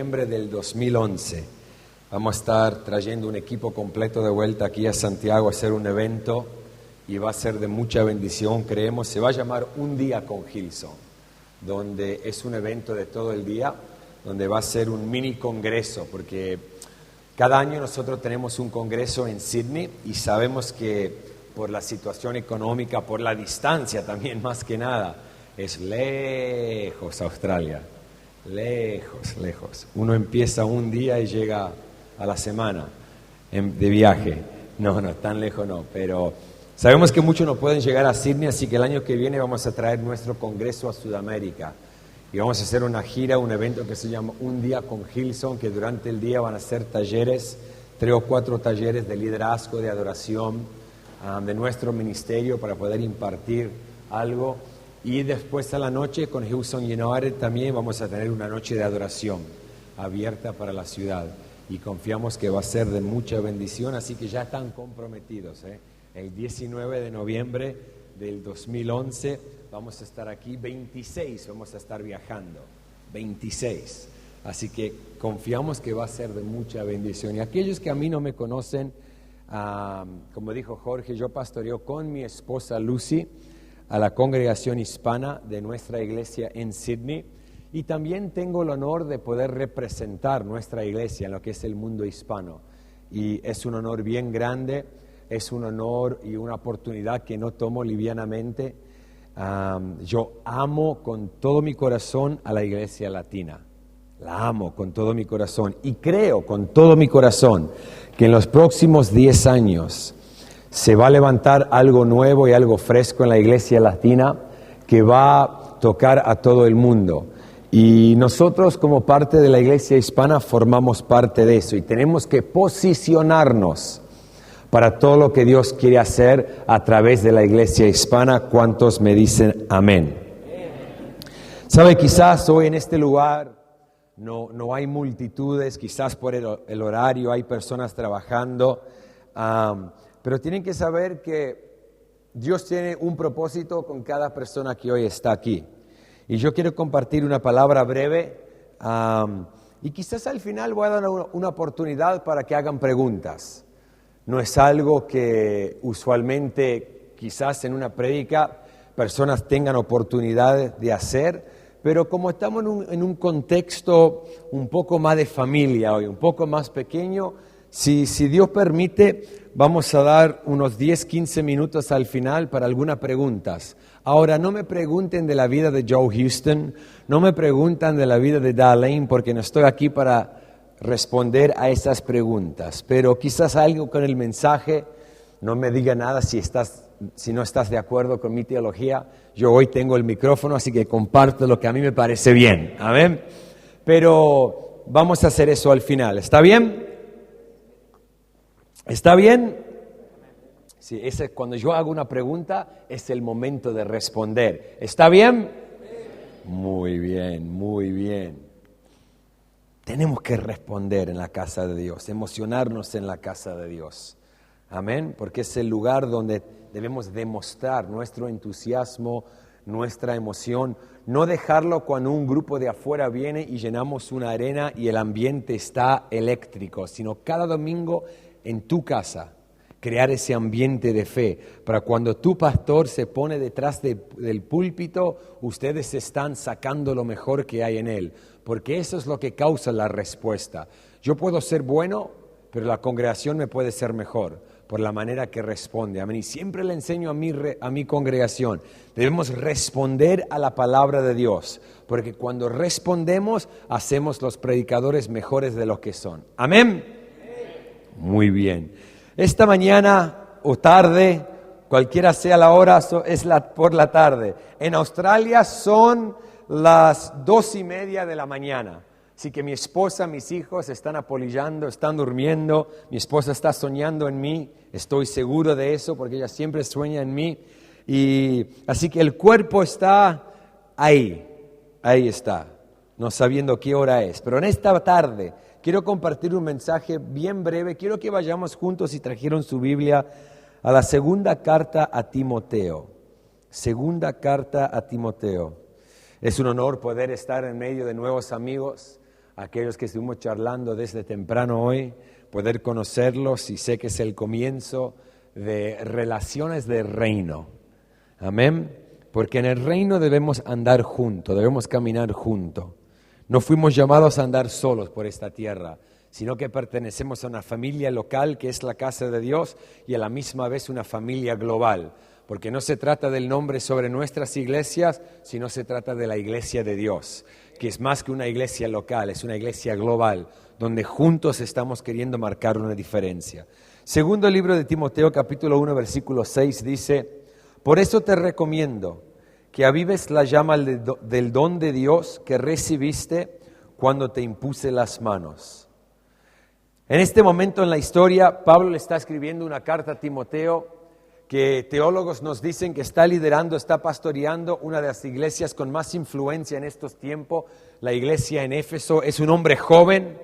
noviembre del 2011. Vamos a estar trayendo un equipo completo de vuelta aquí a Santiago a hacer un evento y va a ser de mucha bendición, creemos. Se va a llamar Un Día con Hillsong, donde es un evento de todo el día, donde va a ser un mini congreso, porque cada año nosotros tenemos un congreso en Sydney y sabemos que por la situación económica, por la distancia también más que nada, es lejos Australia, lejos. Uno empieza un día y llega a la semana de viaje. No, tan lejos no, pero sabemos que muchos no pueden llegar a Sydney, así que el año que viene vamos a traer nuestro congreso a Sudamérica y vamos a hacer una gira, un evento que se llama Un Día con Hillsong, que durante el día van a ser talleres, 3 o 4 talleres de liderazgo, de adoración, de nuestro ministerio para poder impartir algo. Y después a la noche con Hillsong United también vamos a tener una noche de adoración abierta para la ciudad. Y confiamos que va a ser de mucha bendición, así que ya están comprometidos. El 19 de noviembre del 2011 vamos a estar aquí, 26 vamos a estar viajando, 26. Así que confiamos que va a ser de mucha bendición. Y aquellos que a mí no me conocen, como dijo Jorge, yo pastoreo con mi esposa Lucy a la congregación hispana de nuestra iglesia en Sydney. Y también tengo el honor de poder representar nuestra iglesia en lo que es el mundo hispano. Y es un honor bien grande, es un honor y una oportunidad que no tomo livianamente. Yo amo con todo mi corazón a la iglesia latina. La amo con todo mi corazón. Y creo con todo mi corazón que en los próximos 10 años se va a levantar algo nuevo y algo fresco en la iglesia latina que va a tocar a todo el mundo. Y nosotros como parte de la iglesia hispana formamos parte de eso y tenemos que posicionarnos para todo lo que Dios quiere hacer a través de la iglesia hispana. ¿Cuántos me dicen amén? ¿Sabe? Quizás hoy en este lugar no hay multitudes, quizás por el horario hay personas trabajando, pero tienen que saber que Dios tiene un propósito con cada persona que hoy está aquí. Y yo quiero compartir una palabra breve y quizás al final voy a dar una oportunidad para que hagan preguntas. No es algo que usualmente quizás en una prédica personas tengan oportunidad de hacer, pero como estamos en un contexto un poco más de familia hoy, un poco más pequeño, si Dios permite, vamos a dar unos 10-15 minutos al final para algunas preguntas. Ahora, no me pregunten de la vida de Joe Houston, no me preguntan de la vida de Darlene, porque no estoy aquí para responder a esas preguntas. Pero quizás algo con el mensaje, no me diga nada si no estás de acuerdo con mi teología. Yo hoy tengo el micrófono, así que comparto lo que a mí me parece bien. ¿Amén? Pero vamos a hacer eso al final. ¿Está bien? ¿Está bien? Sí, cuando yo hago una pregunta es el momento de responder. ¿Está bien? Muy bien. Tenemos que responder en la casa de Dios, emocionarnos en la casa de Dios. Amén, porque es el lugar donde debemos demostrar nuestro entusiasmo, nuestra emoción, no dejarlo cuando un grupo de afuera viene y llenamos una arena y el ambiente está eléctrico, sino cada domingo en tu casa, crear ese ambiente de fe, para cuando tu pastor se pone detrás del púlpito, ustedes están sacando lo mejor que hay en él, porque eso es lo que causa la respuesta. Yo puedo ser bueno, pero la congregación me puede ser mejor, por la manera que responde. Amén. Y siempre le enseño a mi congregación, debemos responder a la palabra de Dios, porque cuando respondemos, hacemos los predicadores mejores de lo que son. Amén. Muy bien. Esta mañana o tarde, cualquiera sea la hora, es por la tarde. En Australia son las 2:30 de la mañana. Así que mi esposa, mis hijos están apolillando, están durmiendo. Mi esposa está soñando en mí. Estoy seguro de eso porque ella siempre sueña en mí. Y así que el cuerpo está ahí está, no sabiendo qué hora es. Pero en esta tarde quiero compartir un mensaje bien breve. Quiero que vayamos juntos, si trajeron su Biblia, a la segunda carta a Timoteo. Segunda carta a Timoteo. Es un honor poder estar en medio de nuevos amigos. aquellos que estuvimos charlando desde temprano hoy, poder conocerlos, y sé que es el comienzo de relaciones de reino. Amén. Porque en el reino debemos andar juntos, debemos caminar juntos. No fuimos llamados a andar solos por esta tierra, sino que pertenecemos a una familia local que es la casa de Dios y a la misma vez una familia global. Porque no se trata del nombre sobre nuestras iglesias, sino se trata de la iglesia de Dios, que es más que una iglesia local, es una iglesia global, donde juntos estamos queriendo marcar una diferencia. Segundo libro de Timoteo, capítulo 1, versículo 6, dice: por eso te recomiendo que avives la llama del don de Dios que recibiste cuando te impuse las manos. En este momento en la historia, Pablo le está escribiendo una carta a Timoteo, que teólogos nos dicen que está liderando, está pastoreando una de las iglesias con más influencia en estos tiempos, la iglesia en Éfeso. Es un hombre joven,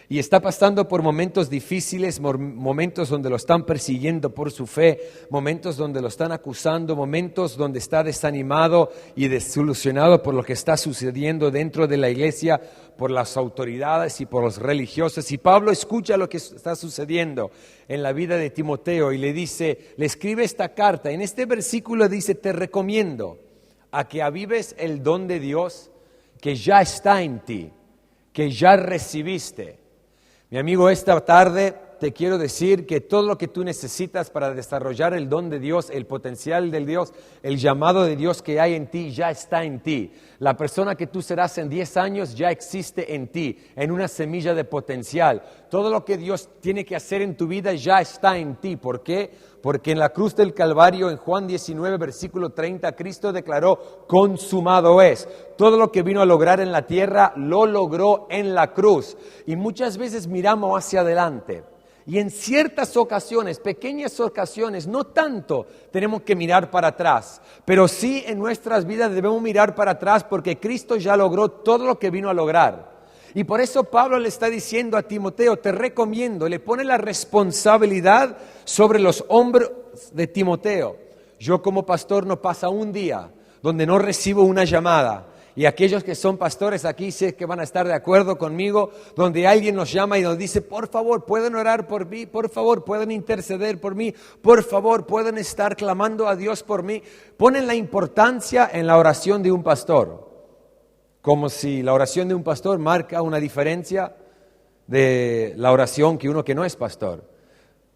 y está pasando por momentos difíciles, momentos donde lo están persiguiendo por su fe, momentos donde lo están acusando, momentos donde está desanimado y desilusionado por lo que está sucediendo dentro de la iglesia, por las autoridades y por los religiosos. Y Pablo escucha lo que está sucediendo en la vida de Timoteo y le escribe esta carta. En este versículo dice: te recomiendo a que avives el don de Dios que ya está en ti, que ya recibiste. Mi amigo, esta tarde te quiero decir que todo lo que tú necesitas para desarrollar el don de Dios, el potencial del Dios, el llamado de Dios que hay en ti, ya está en ti. La persona que tú serás en 10 años ya existe en ti, en una semilla de potencial. Todo lo que Dios tiene que hacer en tu vida ya está en ti. ¿Por qué? Porque en la cruz del Calvario, en Juan 19, versículo 30, Cristo declaró: consumado es. Todo lo que vino a lograr en la tierra, lo logró en la cruz. Y muchas veces miramos hacia adelante. Y en ciertas ocasiones, pequeñas ocasiones, no tanto tenemos que mirar para atrás, pero sí en nuestras vidas debemos mirar para atrás porque Cristo ya logró todo lo que vino a lograr. Y por eso Pablo le está diciendo a Timoteo: te recomiendo, le pone la responsabilidad sobre los hombros de Timoteo. Yo como pastor no pasa un día donde no recibo una llamada. Y aquellos que son pastores aquí sé que van a estar de acuerdo conmigo, donde alguien nos llama y nos dice: por favor, pueden orar por mí, por favor, pueden interceder por mí, por favor, pueden estar clamando a Dios por mí. Ponen la importancia en la oración de un pastor, como si la oración de un pastor marca una diferencia de la oración que uno que no es pastor.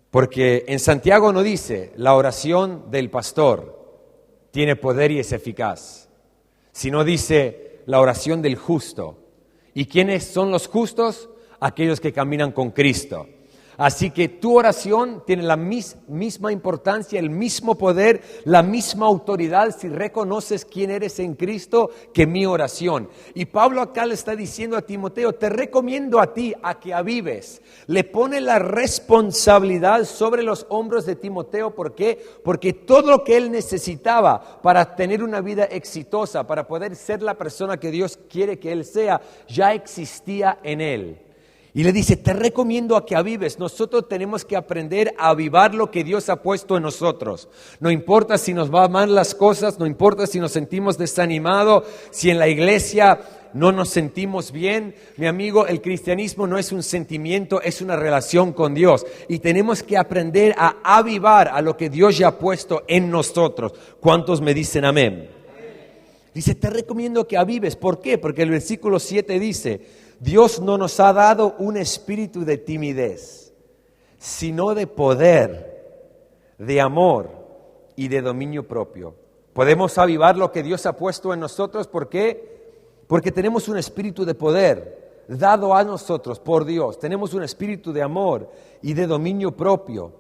Porque en Santiago no dice: la oración del pastor tiene poder y es eficaz, sino dice: la oración del justo. ¿Y quiénes son los justos? Aquellos que caminan con Cristo. Así que tu oración tiene la misma importancia, el mismo poder, la misma autoridad si reconoces quién eres en Cristo que mi oración. Y Pablo acá le está diciendo a Timoteo: te recomiendo a ti a que avives. Le pone la responsabilidad sobre los hombros de Timoteo. ¿Por qué? Porque todo lo que él necesitaba para tener una vida exitosa, para poder ser la persona que Dios quiere que él sea, ya existía en él. Y le dice: te recomiendo a que avives. Nosotros tenemos que aprender a avivar lo que Dios ha puesto en nosotros. No importa si nos van mal las cosas, no importa si nos sentimos desanimados, si en la iglesia no nos sentimos bien. Mi amigo, el cristianismo no es un sentimiento, es una relación con Dios. Y tenemos que aprender a avivar a lo que Dios ya ha puesto en nosotros. ¿Cuántos me dicen amén? Dice: te recomiendo que avives. ¿Por qué? Porque el versículo 7 dice: Dios no nos ha dado un espíritu de timidez, sino de poder, de amor y de dominio propio. Podemos avivar lo que Dios ha puesto en nosotros. ¿Por qué? Porque tenemos un espíritu de poder dado a nosotros por Dios. Tenemos un espíritu de amor y de dominio propio.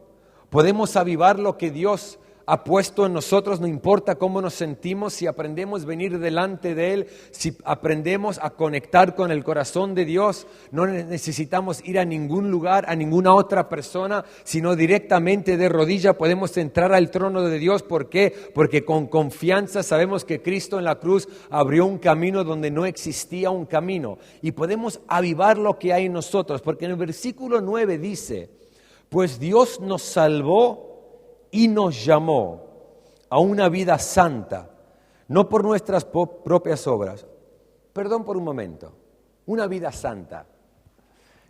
Podemos avivar lo que Dios ha puesto en nosotros, no importa cómo nos sentimos, si aprendemos a venir delante de Él, si aprendemos a conectar con el corazón de Dios. No necesitamos ir a ningún lugar, a ninguna otra persona, sino directamente de rodilla podemos entrar al trono de Dios. ¿Por qué? Porque con confianza sabemos que Cristo en la cruz abrió un camino donde no existía un camino, y podemos avivar lo que hay en nosotros, porque en el versículo 9 dice: pues Dios nos salvó y nos llamó a una vida santa, no por nuestras propias obras, Perdón por un momento. Una vida santa.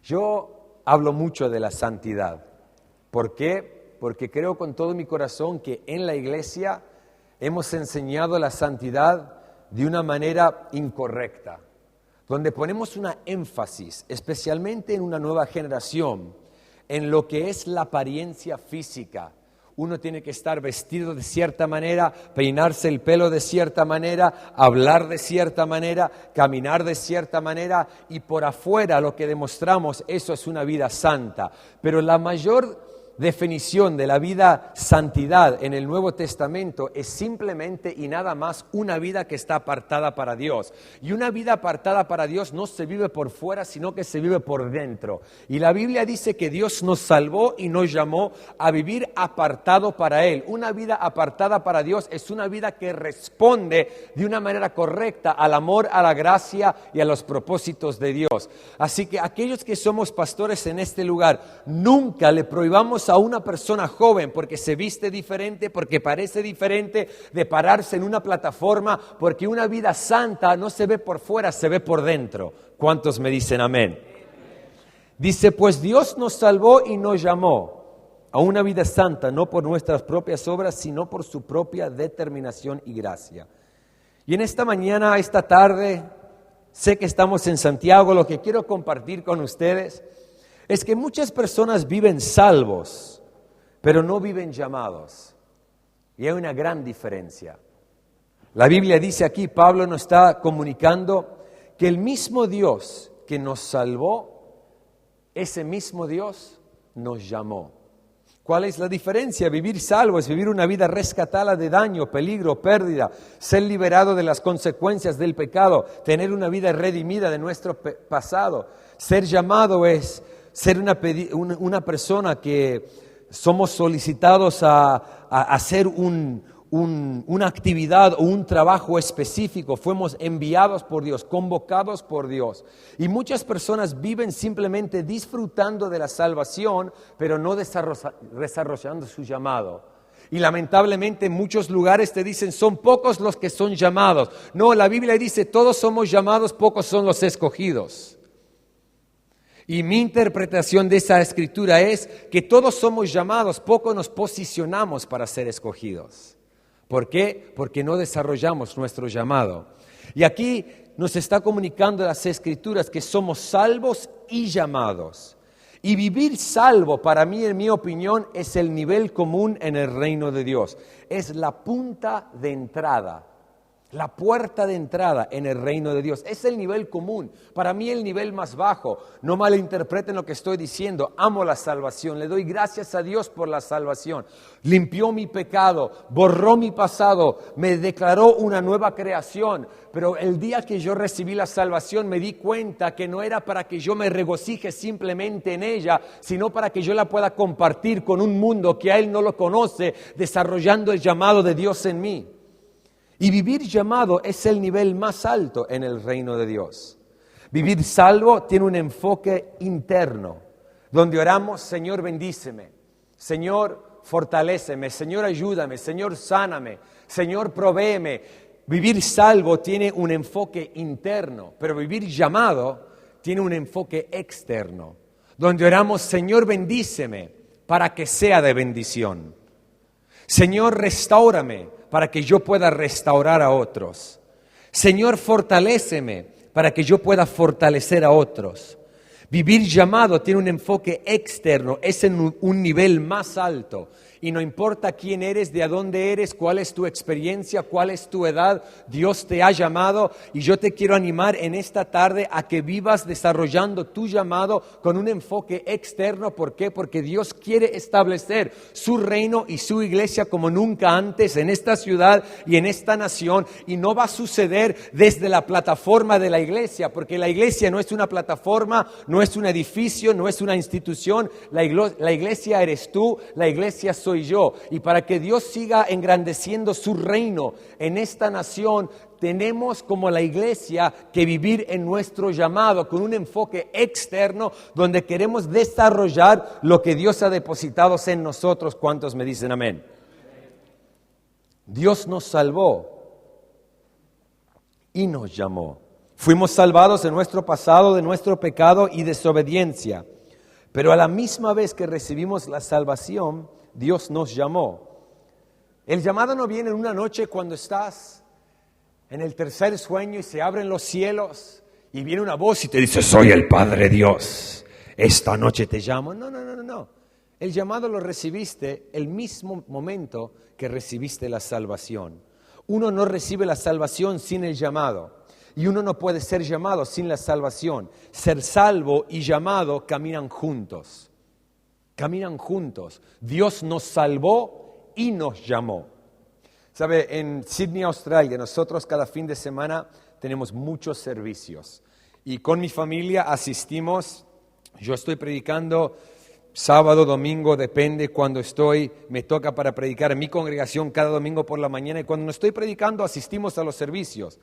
Yo hablo mucho de la santidad. ¿Por qué? Porque creo con todo mi corazón que en la iglesia hemos enseñado la santidad de una manera incorrecta, donde ponemos una énfasis, especialmente en una nueva generación, en lo que es la apariencia física. Uno tiene que estar vestido de cierta manera, peinarse el pelo de cierta manera, hablar de cierta manera, caminar de cierta manera, y por afuera lo que demostramos, eso es una vida santa. Pero la mayor definición de la vida santidad en el Nuevo Testamento es simplemente y nada más una vida que está apartada para Dios. Y una vida apartada para Dios no se vive por fuera, sino que se vive por dentro. Y la Biblia dice que Dios nos salvó y nos llamó a vivir apartado para Él. Una vida apartada para Dios es una vida que responde de una manera correcta al amor, a la gracia y a los propósitos de Dios. Así que aquellos que somos pastores en este lugar, nunca le prohibamos a una persona joven porque se viste diferente, porque parece diferente, de pararse en una plataforma, porque una vida santa no se ve por fuera, se ve por dentro. ¿Cuántos me dicen amén? Dice, pues Dios nos salvó y nos llamó a una vida santa, no por nuestras propias obras, sino por su propia determinación y gracia. Y en esta mañana, esta tarde, sé que estamos en Santiago, lo que quiero compartir con ustedes es que muchas personas viven salvos, pero no viven llamados. Y hay una gran diferencia. La Biblia dice aquí, Pablo nos está comunicando que el mismo Dios que nos salvó, ese mismo Dios nos llamó. ¿Cuál es la diferencia? Vivir salvo es vivir una vida rescatada de daño, peligro, pérdida, ser liberado de las consecuencias del pecado, tener una vida redimida de nuestro pasado. Ser llamado es ser una persona que somos solicitados a hacer una actividad o un trabajo específico. Fuimos enviados por Dios, convocados por Dios. Y muchas personas viven simplemente disfrutando de la salvación, pero no desarrollando su llamado. Y lamentablemente en muchos lugares te dicen, son pocos los que son llamados. No, la Biblia dice, todos somos llamados, pocos son los escogidos. Y mi interpretación de esa escritura es que todos somos llamados, poco nos posicionamos para ser escogidos. ¿Por qué? Porque no desarrollamos nuestro llamado. Y aquí nos está comunicando las escrituras que somos salvos y llamados. Y vivir salvo, para mí, en mi opinión, es el nivel común en el reino de Dios. Es la punta de entrada. La puerta de entrada en el reino de Dios. Es el nivel común. Para mí el nivel más bajo. No malinterpreten lo que estoy diciendo. Amo la salvación. Le doy gracias a Dios por la salvación. Limpió mi pecado. Borró mi pasado. Me declaró una nueva creación. Pero el día que yo recibí la salvación me di cuenta que no era para que yo me regocije simplemente en ella, sino para que yo la pueda compartir con un mundo que a Él no lo conoce, desarrollando el llamado de Dios en mí. Y vivir llamado es el nivel más alto en el reino de Dios. Vivir salvo tiene un enfoque interno, donde oramos, Señor, bendíceme, Señor, fortaléceme, Señor, ayúdame, Señor, sáname, Señor, provéeme. Vivir salvo tiene un enfoque interno, pero vivir llamado tiene un enfoque externo, donde oramos, Señor, bendíceme para que sea de bendición. Señor, restáurame para que yo pueda restaurar a otros. Señor, fortaléceme para que yo pueda fortalecer a otros. Vivir llamado tiene un enfoque externo, es en un nivel más alto. Y no importa quién eres, de dónde eres, cuál es tu experiencia, cuál es tu edad, Dios te ha llamado y yo te quiero animar en esta tarde a que vivas desarrollando tu llamado con un enfoque externo. ¿Por qué? Porque Dios quiere establecer su reino y su iglesia como nunca antes en esta ciudad y en esta nación, y no va a suceder desde la plataforma de la iglesia, porque la iglesia no es una plataforma, no es un edificio, no es una institución. La iglesia eres tú, la iglesia soy yo, y para que Dios siga engrandeciendo su reino en esta nación, tenemos como la iglesia que vivir en nuestro llamado con un enfoque externo donde queremos desarrollar lo que Dios ha depositado en nosotros. ¿Cuántos me dicen amén? Dios nos salvó y nos llamó. Fuimos salvados de nuestro pasado, de nuestro pecado y desobediencia. Pero a la misma vez que recibimos la salvación, Dios nos llamó. El llamado no viene en una noche cuando estás en el tercer sueño y se abren los cielos y viene una voz y te dice, soy el Padre Dios, esta noche te llamo. No. El llamado lo recibiste el mismo momento que recibiste la salvación. Uno no recibe la salvación sin el llamado. Y uno no puede ser llamado sin la salvación. Ser salvo y llamado caminan juntos. Caminan juntos. Dios nos salvó y nos llamó. ¿Sabe? En Sydney, Australia, nosotros cada fin de semana tenemos muchos servicios. Y con mi familia asistimos. Yo estoy predicando sábado, domingo, depende cuando me toca para predicar en mi congregación cada domingo por la mañana. Y cuando no estoy predicando, asistimos a los servicios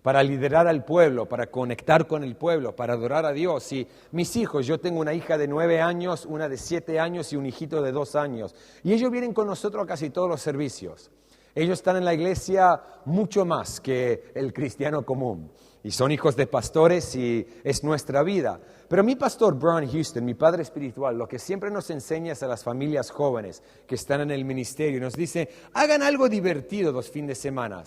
para liderar al pueblo, para conectar con el pueblo, para adorar a Dios. Y mis hijos, yo tengo una hija de 9 años, una de 7 años y un hijito de 2 años. Y ellos vienen con nosotros a casi todos los servicios. Ellos están en la iglesia mucho más que el cristiano común. Y son hijos de pastores y es nuestra vida. Pero mi pastor Brian Houston, mi padre espiritual, lo que siempre nos enseña es a las familias jóvenes que están en el ministerio. Nos dice, hagan algo divertido los fines de semana.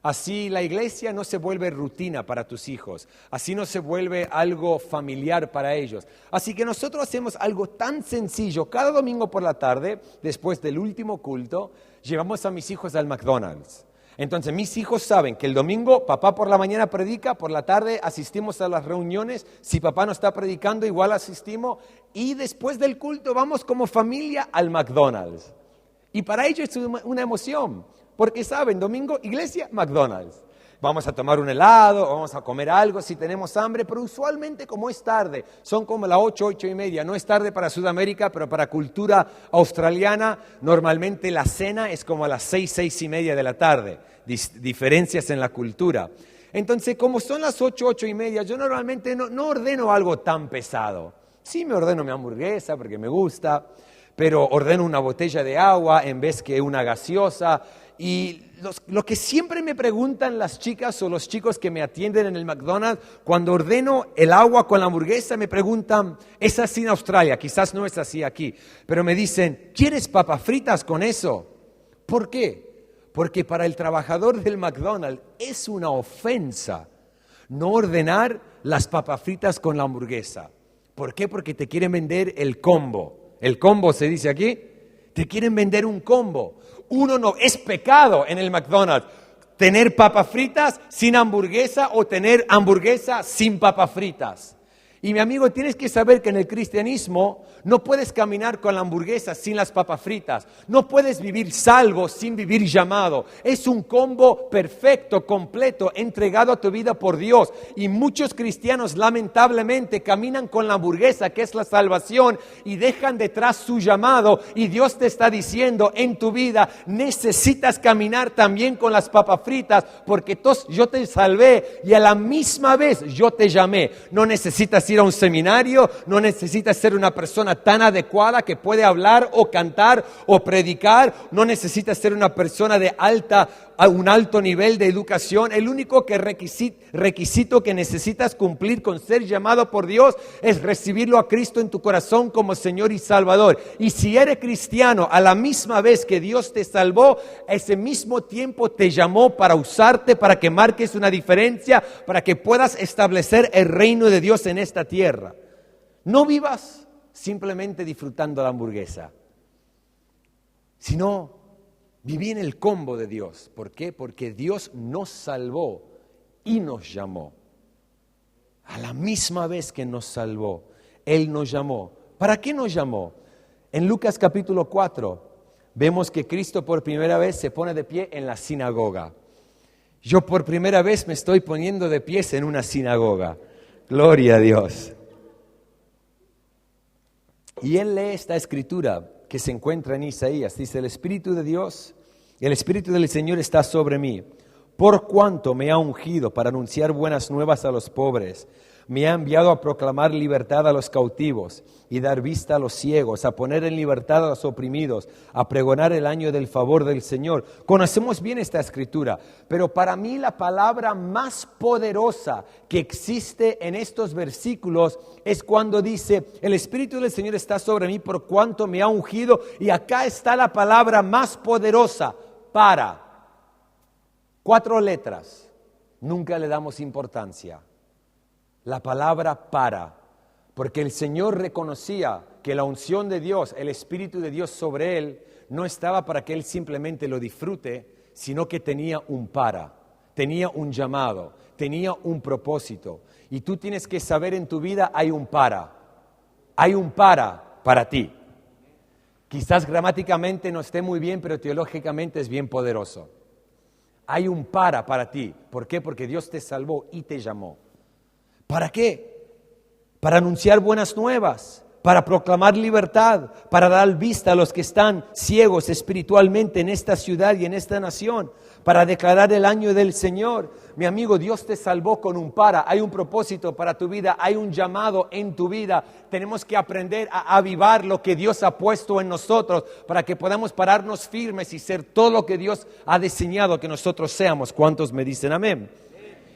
Así la iglesia no se vuelve rutina para tus hijos. Así no se vuelve algo familiar para ellos. Así que nosotros hacemos algo tan sencillo. Cada domingo por la tarde, después del último culto, llevamos a mis hijos al McDonald's. Entonces mis hijos saben que el domingo papá por la mañana predica, por la tarde asistimos a las reuniones. Si papá no está predicando, igual asistimos. Y después del culto vamos como familia al McDonald's. Y para ellos es una emoción. Porque saben, domingo, iglesia, McDonald's. Vamos a tomar un helado, vamos a comer algo si tenemos hambre, pero usualmente como es tarde, son como las 8, 8:30. No es tarde para Sudamérica, pero para cultura australiana, normalmente la cena es como a las 6, 6:30 de la tarde. Diferencias en la cultura. Entonces, como son las 8, 8:30, yo normalmente no ordeno algo tan pesado. Sí me ordeno mi hamburguesa porque me gusta, pero ordeno una botella de agua en vez que una gaseosa. Y lo que siempre me preguntan las chicas o los chicos que me atienden en el McDonald's, cuando ordeno el agua con la hamburguesa, me preguntan, ¿es así en Australia? Quizás no es así aquí, pero me dicen, ¿quieres papas fritas con eso? ¿Por qué? Porque para el trabajador del McDonald's es una ofensa no ordenar las papas fritas con la hamburguesa. ¿Por qué? Porque te quieren vender el combo. ¿El combo se dice aquí? Te quieren vender un combo. Es pecado en el McDonald's tener papas fritas sin hamburguesa o tener hamburguesa sin papas fritas. Y mi amigo, tienes que saber que en el cristianismo no puedes caminar con la hamburguesa sin las papas fritas. No puedes vivir salvo sin vivir llamado. Es un combo perfecto, completo, entregado a tu vida por Dios. Y muchos cristianos lamentablemente caminan con la hamburguesa, que es la salvación, y dejan detrás su llamado. Y Dios te está diciendo en tu vida, necesitas caminar también con las papas fritas, porque yo te salvé y a la misma vez yo te llamé. No necesitas ir a un seminario, no necesitas ser una persona tan adecuada que puede hablar o cantar o predicar, no necesitas ser una persona de un alto nivel de educación. El único requisito que necesitas cumplir con ser llamado por Dios es recibirlo a Cristo en tu corazón como Señor y Salvador. Y si eres cristiano, a la misma vez que Dios te salvó, ese mismo tiempo te llamó para usarte, para que marques una diferencia, para que puedas establecer el reino de Dios en esta tierra. No vivas simplemente disfrutando la hamburguesa, sino viví en el combo de Dios. ¿Por qué? Porque Dios nos salvó y nos llamó. A la misma vez que nos salvó, Él nos llamó. ¿Para qué nos llamó? En Lucas capítulo 4 vemos que Cristo por primera vez se pone de pie en la sinagoga. Yo por primera vez me estoy poniendo de pies en una sinagoga. Gloria a Dios. Y Él lee esta escritura que se encuentra en Isaías. Dice, el Espíritu de Dios, el Espíritu del Señor está sobre mí, por cuanto me ha ungido para anunciar buenas nuevas a los pobres. Me ha enviado a proclamar libertad a los cautivos y dar vista a los ciegos, a poner en libertad a los oprimidos, a pregonar el año del favor del Señor. Conocemos bien esta escritura, pero para mí la palabra más poderosa que existe en estos versículos es cuando dice, el Espíritu del Señor está sobre mí por cuanto me ha ungido, y acá está la palabra más poderosa, para. 4 letras, nunca le damos importancia. La palabra para, porque el Señor reconocía que la unción de Dios, el Espíritu de Dios sobre él, no estaba para que él simplemente lo disfrute, sino que tenía un para, tenía un llamado, tenía un propósito. Y tú tienes que saber en tu vida hay un para ti. Quizás gramáticamente no esté muy bien, pero teológicamente es bien poderoso. Hay un para ti. ¿Por qué? Porque Dios te salvó y te llamó. ¿Para qué? Para anunciar buenas nuevas, para proclamar libertad, para dar vista a los que están ciegos espiritualmente en esta ciudad y en esta nación, para declarar el año del Señor. Mi amigo, Dios te salvó con un para, hay un propósito para tu vida, hay un llamado en tu vida. Tenemos que aprender a avivar lo que Dios ha puesto en nosotros para que podamos pararnos firmes y ser todo lo que Dios ha diseñado que nosotros seamos. ¿Cuántos me dicen amén?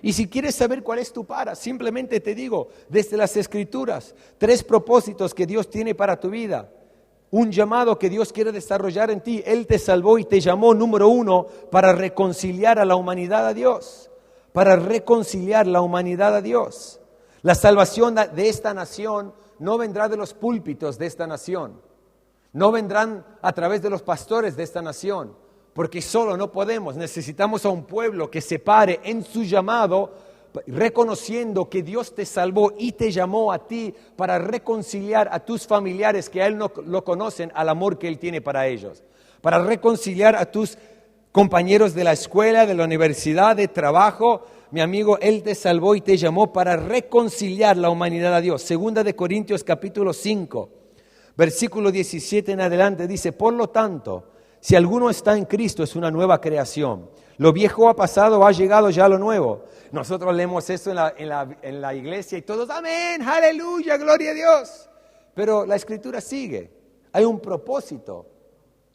Y si quieres saber cuál es tu para, simplemente te digo, desde las Escrituras, 3 propósitos que Dios tiene para tu vida. Un llamado que Dios quiere desarrollar en ti. Él te salvó y te llamó, número 1, para reconciliar a la humanidad a Dios. Para reconciliar la humanidad a Dios. La salvación de esta nación no vendrá de los púlpitos de esta nación. No vendrán a través de los pastores de esta nación. Porque solo no podemos, necesitamos a un pueblo que se pare en su llamado, reconociendo que Dios te salvó y te llamó a ti para reconciliar a tus familiares que a Él no lo conocen, al amor que Él tiene para ellos. Para reconciliar a tus compañeros de la escuela, de la universidad, de trabajo. Mi amigo, Él te salvó y te llamó para reconciliar la humanidad a Dios. 2 de Corintios capítulo 5, versículo 17 en adelante dice, por lo tanto, si alguno está en Cristo, es una nueva creación. Lo viejo ha pasado, ha llegado ya lo nuevo. Nosotros leemos eso en la iglesia y todos, amén, aleluya, gloria a Dios. Pero la Escritura sigue. Hay un propósito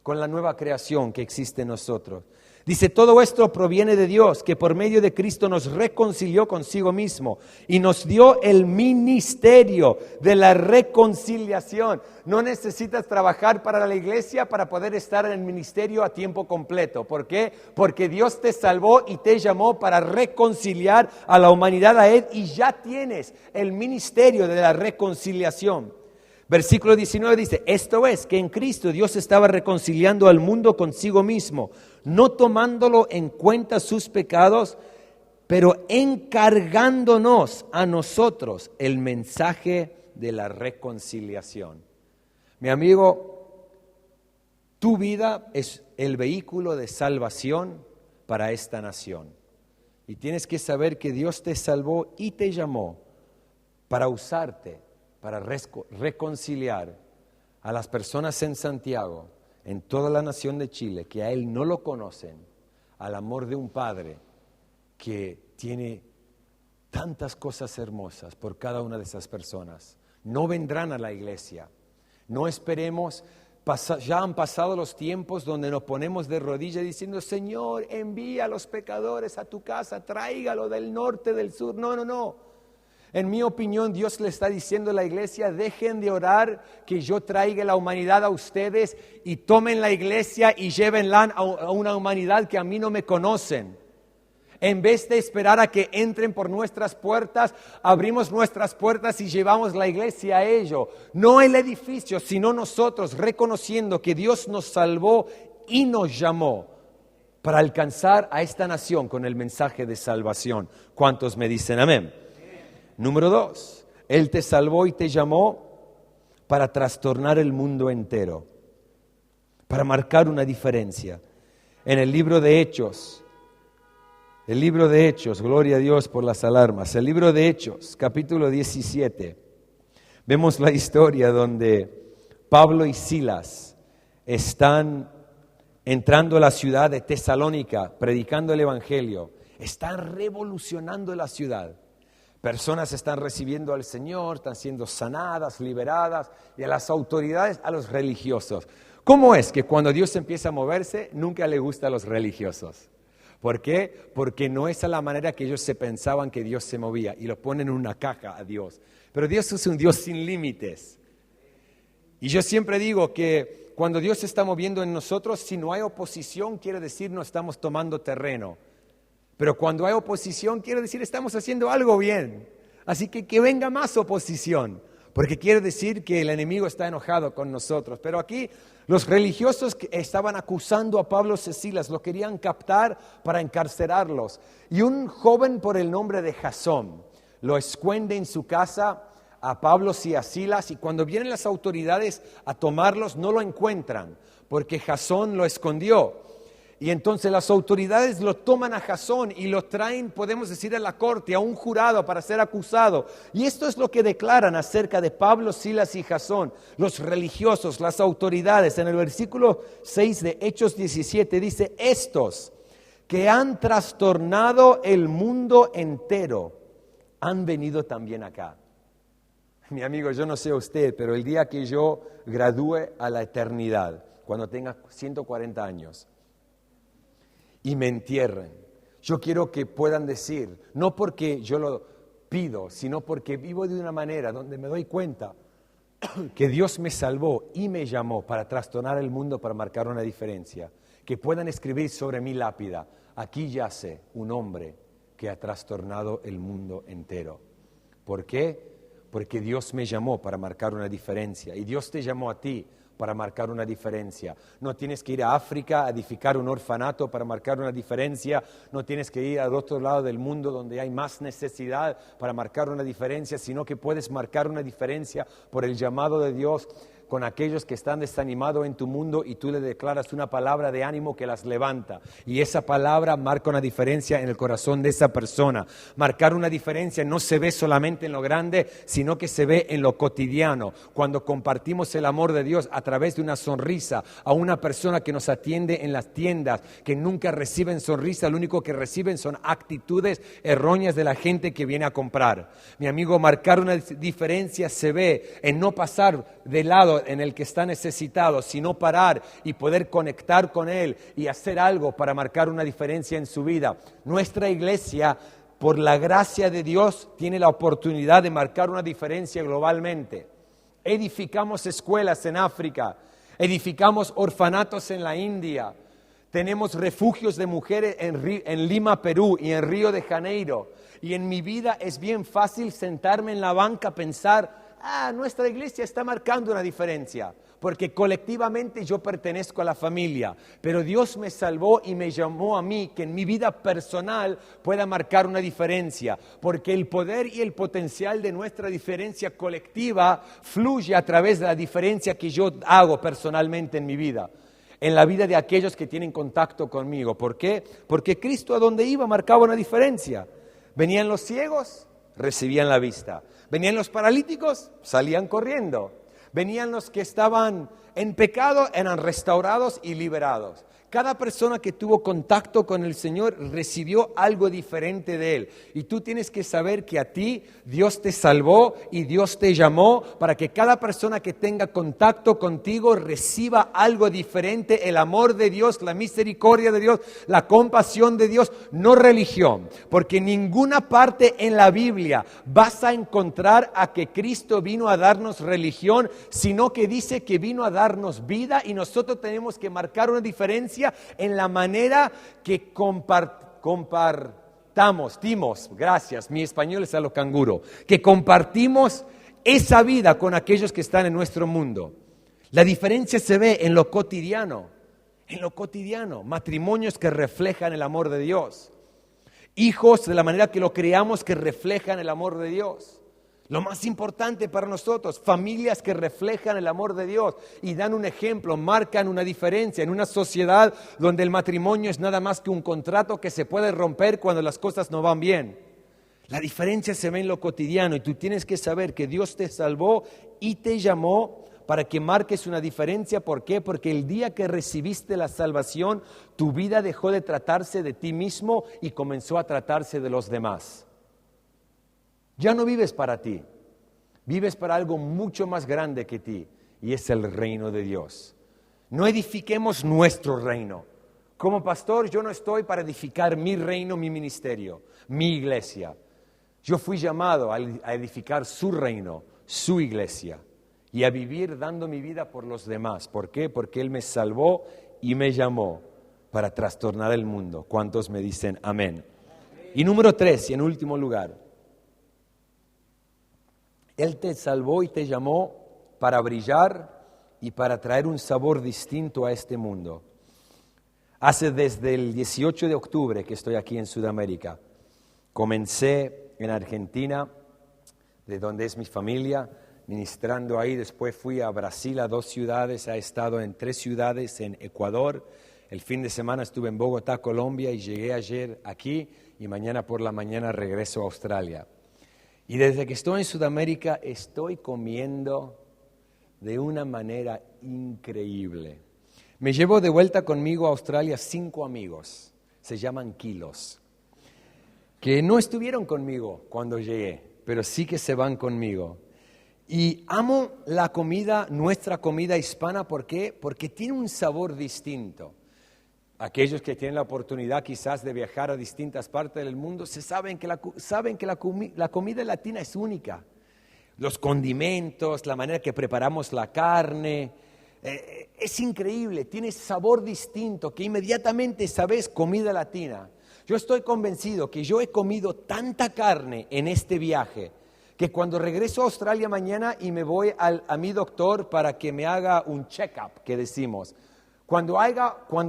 con la nueva creación que existe en nosotros. Dice, todo esto proviene de Dios, que por medio de Cristo nos reconcilió consigo mismo y nos dio el ministerio de la reconciliación. No necesitas trabajar para la iglesia para poder estar en el ministerio a tiempo completo. ¿Por qué? Porque Dios te salvó y te llamó para reconciliar a la humanidad a Él y ya tienes el ministerio de la reconciliación. Versículo 19 dice, esto es, que en Cristo Dios estaba reconciliando al mundo consigo mismo, no tomándolo en cuenta sus pecados, pero encargándonos a nosotros el mensaje de la reconciliación. Mi amigo, tu vida es el vehículo de salvación para esta nación. Y tienes que saber que Dios te salvó y te llamó para usarte, para reconciliar a las personas en Santiago, en toda la nación de Chile, que a Él no lo conocen, al amor de un Padre que tiene tantas cosas hermosas por cada una de esas personas. No vendrán a la iglesia. No esperemos, ya han pasado los tiempos donde nos ponemos de rodillas diciendo, Señor, envía a los pecadores a tu casa, tráigalo del norte, del sur. No. En mi opinión, Dios le está diciendo a la iglesia, dejen de orar que yo traiga la humanidad a ustedes y tomen la iglesia y llévenla a una humanidad que a mí no me conocen. En vez de esperar a que entren por nuestras puertas, abrimos nuestras puertas y llevamos la iglesia a ellos. No el edificio, sino nosotros, reconociendo que Dios nos salvó y nos llamó para alcanzar a esta nación con el mensaje de salvación. ¿Cuántos me dicen amén? Número 2, Él te salvó y te llamó para trastornar el mundo entero, para marcar una diferencia. En el libro de Hechos, gloria a Dios por las alarmas, el libro de Hechos, capítulo 17, vemos la historia donde Pablo y Silas están entrando a la ciudad de Tesalónica, predicando el Evangelio, están revolucionando la ciudad. Personas están recibiendo al Señor, están siendo sanadas, liberadas, y a las autoridades, a los religiosos. ¿Cómo es que cuando Dios empieza a moverse, nunca le gusta a los religiosos? ¿Por qué? Porque no es a la manera que ellos se pensaban que Dios se movía y lo ponen en una caja a Dios. Pero Dios es un Dios sin límites. Y yo siempre digo que cuando Dios se está moviendo en nosotros, si no hay oposición, quiere decir no estamos tomando terreno. Pero cuando hay oposición, quiere decir estamos haciendo algo bien. Así que venga más oposición, porque quiere decir que el enemigo está enojado con nosotros. Pero aquí los religiosos que estaban acusando a Pablo y Silas, lo querían captar para encarcelarlos. Y un joven por el nombre de Jasón lo esconde en su casa a Pablo y a Silas, y cuando vienen las autoridades a tomarlos no lo encuentran, porque Jasón lo escondió. Y entonces las autoridades lo toman a Jasón y lo traen, podemos decir, a la corte, a un jurado para ser acusado. Y esto es lo que declaran acerca de Pablo, Silas y Jasón, los religiosos, las autoridades. En el versículo 6 de Hechos 17 dice, estos que han trastornado el mundo entero han venido también acá. Mi amigo, yo no sé usted, pero el día que yo gradúe a la eternidad, cuando tenga 140 años, y me entierren, yo quiero que puedan decir, no porque yo lo pido, sino porque vivo de una manera donde me doy cuenta que Dios me salvó y me llamó para trastornar el mundo, para marcar una diferencia. Que puedan escribir sobre mi lápida, aquí yace un hombre que ha trastornado el mundo entero. ¿Por qué? Porque Dios me llamó para marcar una diferencia, y Dios te llamó a ti para marcar una diferencia. No tienes que ir a África a edificar un orfanato para marcar una diferencia. No tienes que ir al otro lado del mundo donde hay más necesidad para marcar una diferencia, sino que puedes marcar una diferencia por el llamado de Dios con aquellos que están desanimados en tu mundo, y tú le declaras una palabra de ánimo que las levanta. Y esa palabra marca una diferencia en el corazón de esa persona. Marcar una diferencia no se ve solamente en lo grande, sino que se ve en lo cotidiano. Cuando compartimos el amor de Dios a través de una sonrisa a una persona que nos atiende en las tiendas, que nunca reciben sonrisa, lo único que reciben son actitudes erróneas de la gente que viene a comprar. Mi amigo, marcar una diferencia se ve en no pasar de lado en el que está necesitado, sino parar y poder conectar con él y hacer algo para marcar una diferencia en su vida. Nuestra iglesia, por la gracia de Dios, tiene la oportunidad de marcar una diferencia globalmente. Edificamos escuelas en África, edificamos orfanatos en la India, tenemos refugios de mujeres en Lima, Perú, y en Río de Janeiro. Y en mi vida es bien fácil sentarme en la banca, pensar, nuestra iglesia está marcando una diferencia, porque colectivamente yo pertenezco a la familia, pero Dios me salvó y me llamó a mí que en mi vida personal pueda marcar una diferencia, porque el poder y el potencial de nuestra diferencia colectiva fluye a través de la diferencia que yo hago personalmente en mi vida, en la vida de aquellos que tienen contacto conmigo. ¿Por qué? Porque Cristo, a donde iba, marcaba una diferencia. Venían los ciegos, recibían la vista. Venían los paralíticos, salían corriendo. Venían los que estaban en pecado, eran restaurados y liberados. Cada persona que tuvo contacto con el Señor recibió algo diferente de Él. Y tú tienes que saber que a ti Dios te salvó y Dios te llamó para que cada persona que tenga contacto contigo reciba algo diferente, el amor de Dios, la misericordia de Dios, la compasión de Dios, no religión. Porque en ninguna parte en la Biblia vas a encontrar a que Cristo vino a darnos religión, sino que dice que vino a darnos vida, y nosotros tenemos que marcar una diferencia en la manera que compartimos, gracias, mi español es a lo canguro, que compartimos esa vida con aquellos que están en nuestro mundo. La diferencia se ve en lo cotidiano, matrimonios que reflejan el amor de Dios, hijos de la manera que lo creamos que reflejan el amor de Dios. Lo más importante para nosotros, familias que reflejan el amor de Dios y dan un ejemplo, marcan una diferencia en una sociedad donde el matrimonio es nada más que un contrato que se puede romper cuando las cosas no van bien. La diferencia se ve en lo cotidiano, y tú tienes que saber que Dios te salvó y te llamó para que marques una diferencia. ¿Por qué? Porque el día que recibiste la salvación, tu vida dejó de tratarse de ti mismo y comenzó a tratarse de los demás. Ya no vives para ti, vives para algo mucho más grande que ti, y es el reino de Dios. No edifiquemos nuestro reino. Como pastor, yo no estoy para edificar mi reino, mi ministerio, mi iglesia. Yo fui llamado a edificar su reino, su iglesia, y a vivir dando mi vida por los demás. ¿Por qué? Porque Él me salvó y me llamó para trastornar el mundo. ¿Cuántos me dicen amén? Y número 3, y en último lugar, Él te salvó y te llamó para brillar y para traer un sabor distinto a este mundo. Hace desde el 18 de octubre que estoy aquí en Sudamérica. Comencé en Argentina, de donde es mi familia, ministrando ahí. Después fui a Brasil, a 2 ciudades. He estado en 3 ciudades en Ecuador. El fin de semana estuve en Bogotá, Colombia, y llegué ayer aquí. Y mañana por la mañana regreso a Australia. Y desde que estoy en Sudamérica estoy comiendo de una manera increíble. Me llevo de vuelta conmigo a Australia 5 amigos, se llaman Kilos, que no estuvieron conmigo cuando llegué, pero sí que se van conmigo. Y amo la comida, nuestra comida hispana, ¿por qué? Porque tiene un sabor distinto. Aquellos que tienen la oportunidad quizás de viajar a distintas partes del mundo saben que la comida latina es única. Los condimentos, la manera que preparamos la carne, es increíble, tiene sabor distinto que inmediatamente sabes comida latina. Yo estoy convencido que yo he comido tanta carne en este viaje que cuando regreso a Australia mañana y me voy a mi doctor para que me haga un check-up, que decimos, cuando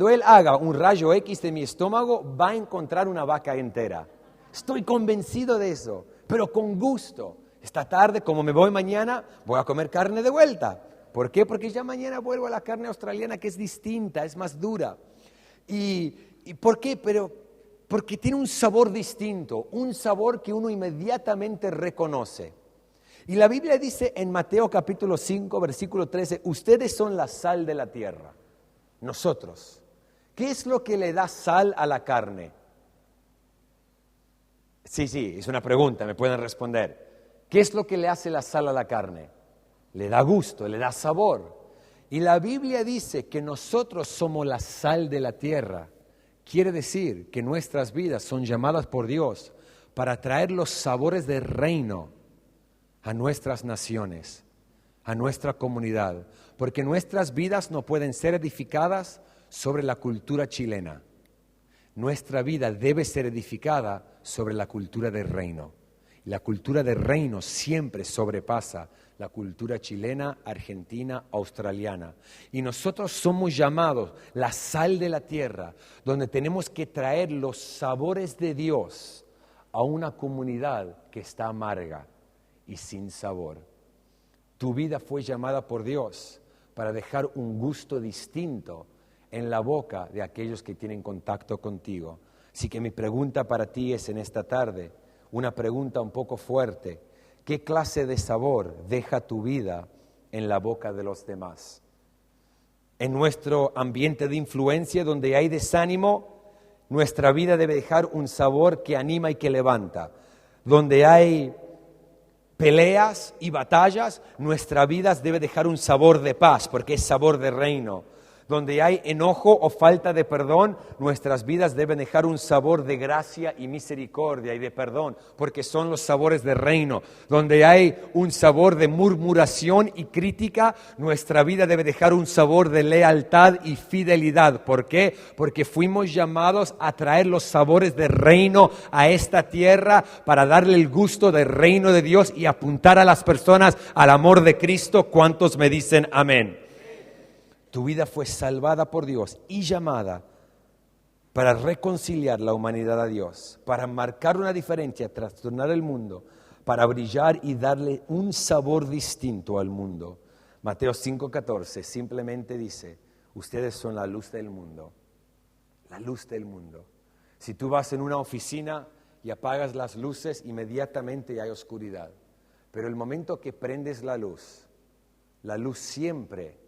él haga un rayo X de mi estómago, va a encontrar una vaca entera. Estoy convencido de eso, pero con gusto. Esta tarde, como me voy mañana, voy a comer carne de vuelta. ¿Por qué? Porque ya mañana vuelvo a la carne australiana, que es distinta, es más dura. ¿Y por qué? Porque tiene un sabor distinto, un sabor que uno inmediatamente reconoce. Y la Biblia dice en Mateo capítulo 5, versículo 13, ustedes son la sal de la tierra. Nosotros. ¿Qué es lo que le da sal a la carne? Sí, es una pregunta, me pueden responder. ¿Qué es lo que le hace la sal a la carne? Le da gusto, le da sabor. Y la Biblia dice que nosotros somos la sal de la tierra. Quiere decir que nuestras vidas son llamadas por Dios para traer los sabores del reino a nuestras naciones, a nuestra comunidad, porque nuestras vidas no pueden ser edificadas sobre la cultura chilena. Nuestra vida debe ser edificada sobre la cultura del reino. La cultura del reino siempre sobrepasa la cultura chilena, argentina, australiana. Y nosotros somos llamados la sal de la tierra, donde tenemos que traer los sabores de Dios a una comunidad que está amarga y sin sabor. Tu vida fue llamada por Dios para dejar un gusto distinto en la boca de aquellos que tienen contacto contigo. Así que mi pregunta para ti es en esta tarde, una pregunta un poco fuerte. ¿Qué clase de sabor deja tu vida en la boca de los demás? En nuestro ambiente de influencia donde hay desánimo, nuestra vida debe dejar un sabor que anima y que levanta. Donde hay peleas y batallas, nuestra vida debe dejar un sabor de paz, porque es sabor de reino. Donde hay enojo o falta de perdón, nuestras vidas deben dejar un sabor de gracia y misericordia y de perdón, porque son los sabores del reino. Donde hay un sabor de murmuración y crítica, nuestra vida debe dejar un sabor de lealtad y fidelidad. ¿Por qué? Porque fuimos llamados a traer los sabores del reino a esta tierra para darle el gusto del reino de Dios y apuntar a las personas al amor de Cristo. ¿Cuántos me dicen amén? Tu vida fue salvada por Dios y llamada para reconciliar la humanidad a Dios, para marcar una diferencia, trastornar el mundo, para brillar y darle un sabor distinto al mundo. Mateo 5:14 simplemente dice, ustedes son la luz del mundo, la luz del mundo. Si tú vas en una oficina y apagas las luces, inmediatamente hay oscuridad. Pero el momento que prendes la luz siempre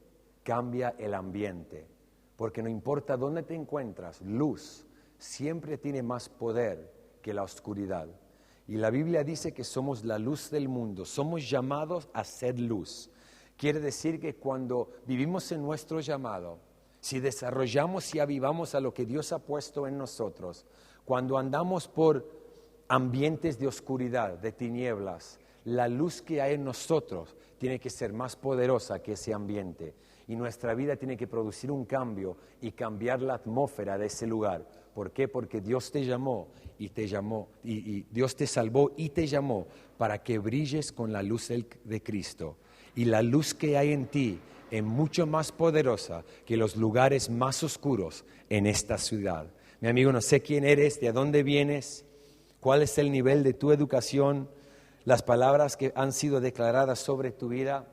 cambia el ambiente, porque no importa dónde te encuentras, luz siempre tiene más poder que la oscuridad. Y la Biblia dice que somos la luz del mundo, somos llamados a ser luz. Quiere decir que cuando vivimos en nuestro llamado, si desarrollamos y avivamos a lo que Dios ha puesto en nosotros, cuando andamos por ambientes de oscuridad, de tinieblas, la luz que hay en nosotros tiene que ser más poderosa que ese ambiente. Y nuestra vida tiene que producir un cambio y cambiar la atmósfera de ese lugar. ¿Por qué? Porque Dios te llamó y Dios te salvó y te llamó para que brilles con la luz de Cristo. Y la luz que hay en ti es mucho más poderosa que los lugares más oscuros en esta ciudad. Mi amigo, no sé quién eres, de dónde vienes, cuál es el nivel de tu educación, las palabras que han sido declaradas sobre tu vida,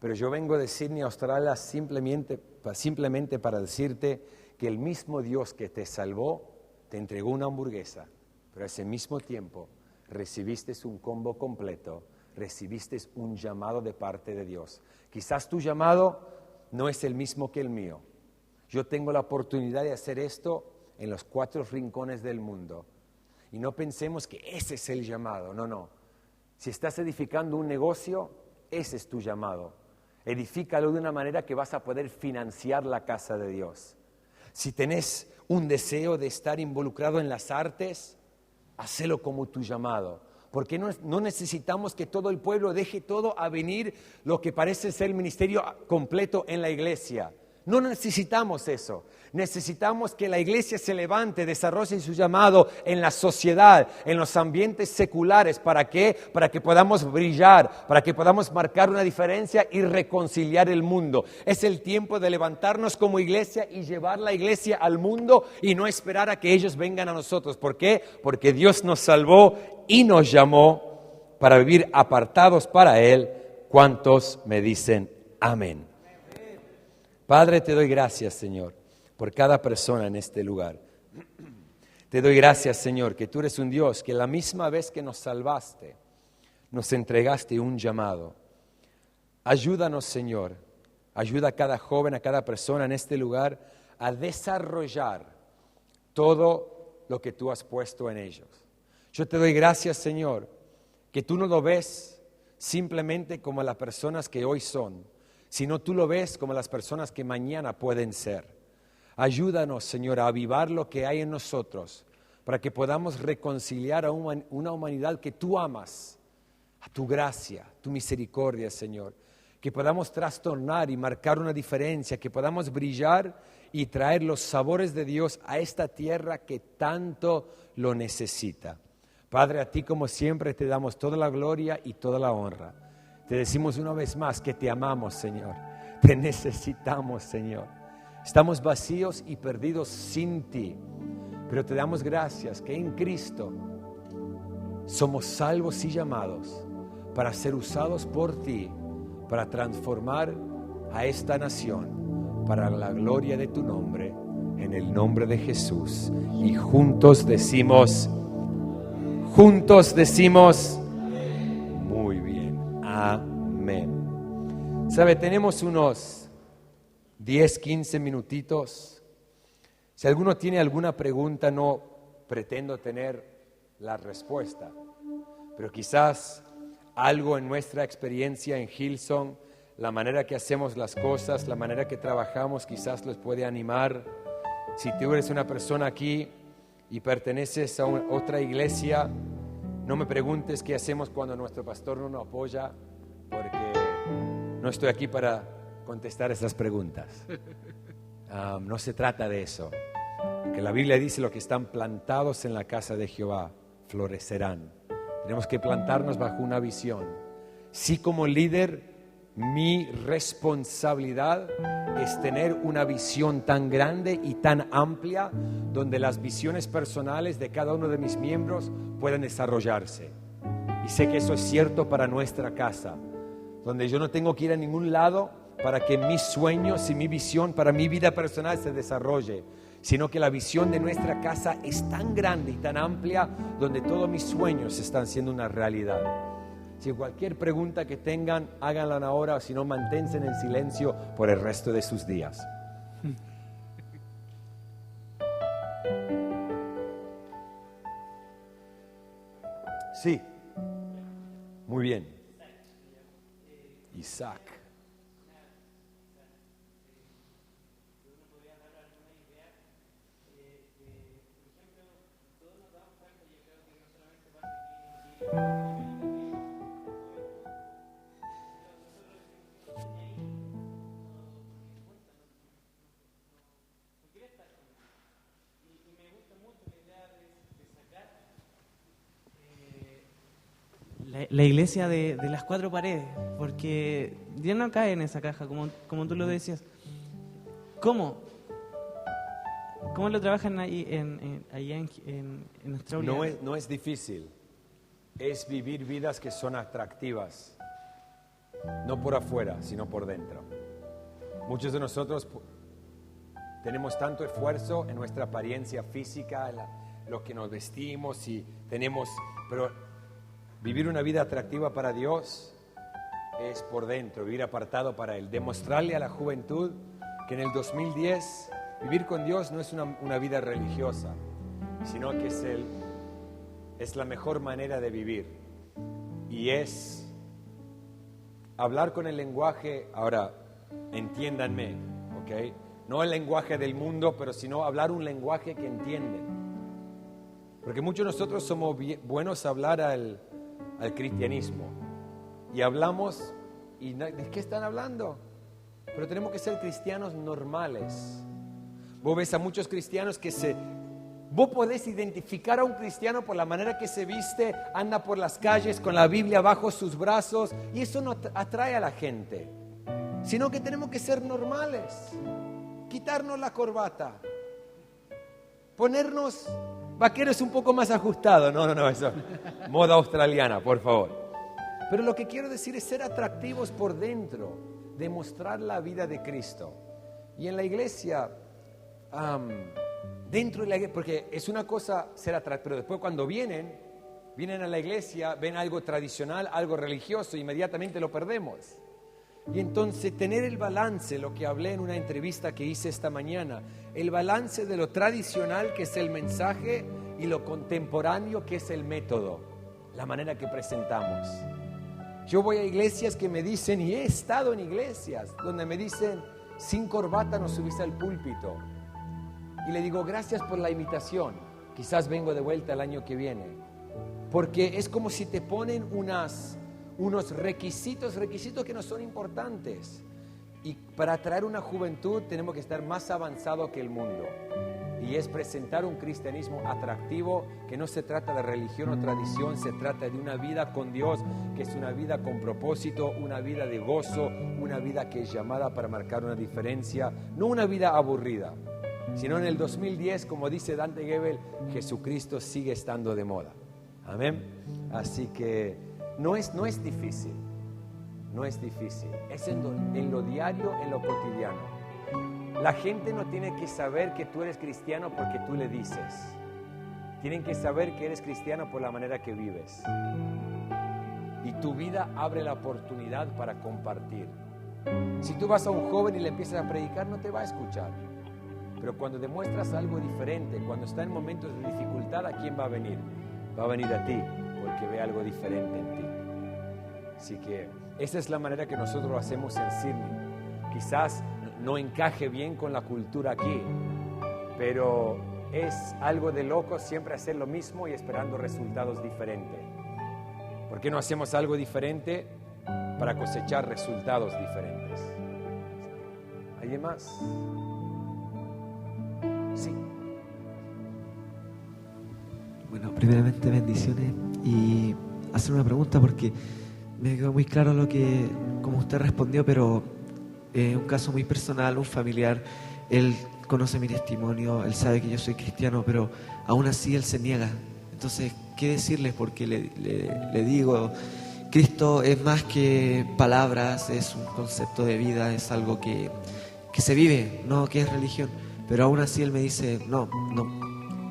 pero yo vengo de Sydney, Australia, simplemente para decirte que el mismo Dios que te salvó te entregó una hamburguesa, pero ese mismo tiempo recibiste un combo completo, recibiste un llamado de parte de Dios. Quizás tu llamado no es el mismo que el mío. Yo tengo la oportunidad de hacer esto en los 4 rincones del mundo. Y no pensemos que ese es el llamado, no. Si estás edificando un negocio, ese es tu llamado. Edifícalo de una manera que vas a poder financiar la casa de Dios. Si tenés un deseo de estar involucrado en las artes, hacelo como tu llamado. Porque no necesitamos que todo el pueblo deje todo a venir lo que parece ser el ministerio completo en la iglesia. No necesitamos eso. Necesitamos que la iglesia se levante, desarrolle su llamado en la sociedad, en los ambientes seculares. ¿Para qué? Para que podamos brillar, para que podamos marcar una diferencia y reconciliar el mundo. Es el tiempo de levantarnos como iglesia y llevar la iglesia al mundo y no esperar a que ellos vengan a nosotros. ¿Por qué? Porque Dios nos salvó y nos llamó para vivir apartados para Él. ¿Cuántos me dicen amén? Padre, te doy gracias, Señor, por cada persona en este lugar. Te doy gracias, Señor, que tú eres un Dios que la misma vez que nos salvaste, nos entregaste un llamado. Ayúdanos, Señor, ayuda a cada joven, a cada persona en este lugar a desarrollar todo lo que tú has puesto en ellos. Yo te doy gracias, Señor, que tú no lo ves simplemente como las personas que hoy son, sino tú lo ves como las personas que mañana pueden ser. Ayúdanos, Señor, a avivar lo que hay en nosotros, para que podamos reconciliar a una humanidad que tú amas, a tu gracia, tu misericordia, Señor. Que podamos trastornar y marcar una diferencia, que podamos brillar y traer los sabores de Dios a esta tierra que tanto lo necesita. Padre, a ti como siempre te damos toda la gloria y toda la honra. Te decimos una vez más que te amamos, Señor. Te necesitamos, Señor. Estamos vacíos y perdidos sin ti. Pero te damos gracias que en Cristo somos salvos y llamados para ser usados por ti, para transformar a esta nación, para la gloria de tu nombre, en el nombre de Jesús. Y juntos decimos, muy bien. Amén. ¿Sabe? Tenemos unos 10, 15 minutitos. Si alguno tiene alguna pregunta, no pretendo tener la respuesta, pero quizás algo en nuestra experiencia en Hillsong, la manera que hacemos las cosas, la manera que trabajamos, quizás les puede animar. Si tú eres una persona aquí y perteneces a otra iglesia, no me preguntes qué hacemos cuando nuestro pastor no nos apoya, porque no estoy aquí para contestar esas preguntas. No se trata de eso. Que la Biblia dice: los que están plantados en la casa de Jehová florecerán. Tenemos que plantarnos bajo una visión. Sí, como líder, mi responsabilidad es tener una visión tan grande y tan amplia donde las visiones personales de cada uno de mis miembros puedan desarrollarse. Y sé que eso es cierto para nuestra casa, donde yo no tengo que ir a ningún lado para que mis sueños y mi visión para mi vida personal se desarrolle, sino que la visión de nuestra casa es tan grande y tan amplia donde todos mis sueños están siendo una realidad. Si cualquier pregunta que tengan, háganla ahora, o si no, manténse en silencio por el resto de sus días. Sí. Muy bien. Isaac. La iglesia de las cuatro paredes, porque Dios no cae en esa caja, como tú lo decías. ¿Cómo? ¿Cómo lo trabajan ahí allá en Australia? No es difícil, es vivir vidas que son atractivas, no por afuera, sino por dentro. Muchos de nosotros tenemos tanto esfuerzo en nuestra apariencia física, en lo que nos vestimos y tenemos, pero vivir una vida atractiva para Dios es por dentro, vivir apartado para Él. Demostrarle a la juventud que en el 2010 vivir con Dios no es una vida religiosa, sino que es la mejor manera de vivir. Y es hablar con el lenguaje, ahora entiéndanme, ¿ok? No el lenguaje del mundo, pero sino hablar un lenguaje que entienden. Porque muchos de nosotros somos buenos a hablar al cristianismo. Y hablamos, ¿y de qué están hablando? Pero tenemos que ser cristianos normales. Vos ves a muchos cristianos vos podés identificar a un cristiano por la manera que se viste, anda por las calles con la Biblia bajo sus brazos, y eso no atrae a la gente. Sino que tenemos que ser normales. Quitarnos la corbata. Ponernos vaqueros un poco más ajustados. No, eso. Moda australiana, por favor. Pero lo que quiero decir es ser atractivos por dentro, demostrar la vida de Cristo. Y en la iglesia, dentro de la iglesia, porque es una cosa ser atractivo, pero después cuando vienen a la iglesia, ven algo tradicional, algo religioso, inmediatamente lo perdemos. Y entonces tener el balance, lo que hablé en una entrevista que hice esta mañana, el balance de lo tradicional, que es el mensaje, y lo contemporáneo, que es el método, la manera que presentamos. Yo voy a iglesias que me dicen, y he estado en iglesias donde me dicen, sin corbata no subís al púlpito. Y le digo, gracias por la invitación, quizás vengo de vuelta el año que viene. Porque es como si te ponen unos requisitos que no son importantes. Y para atraer una juventud tenemos que estar más avanzado que el mundo. Y es presentar un cristianismo atractivo, que no se trata de religión o tradición, se trata de una vida con Dios, que es una vida con propósito, una vida de gozo, una vida que es llamada para marcar una diferencia, no una vida aburrida, sino en el 2010, como dice Dante Gebel, Jesucristo sigue estando de moda. Amén. Así que no es difícil, es en lo diario, en lo cotidiano. La gente no tiene que saber que tú eres cristiano porque tú le dices. Tienen que saber que eres cristiano por la manera que vives. Y tu vida abre la oportunidad para compartir. Si tú vas a un joven y le empiezas a predicar, no te va a escuchar. Pero cuando demuestras algo diferente, cuando está en momentos de dificultad, ¿a quién va a venir? Va a venir a ti, porque ve algo diferente en ti. Así que esa es la manera que nosotros lo hacemos en Sydney. Quizás no encaje bien con la cultura aquí, pero es algo de loco siempre hacer lo mismo y esperando resultados diferentes. ¿Por qué no hacemos algo diferente para cosechar resultados diferentes? ¿Alguien más? Sí. Bueno, primeramente bendiciones y hacer una pregunta porque me quedó muy claro como usted respondió, pero un caso muy personal, un familiar, él conoce mi testimonio, él sabe que yo soy cristiano, pero aún así él se niega. Entonces, ¿qué decirle? Porque le digo, Cristo es más que palabras, es un concepto de vida, es algo que se vive, no que es religión. Pero aún así él me dice, no,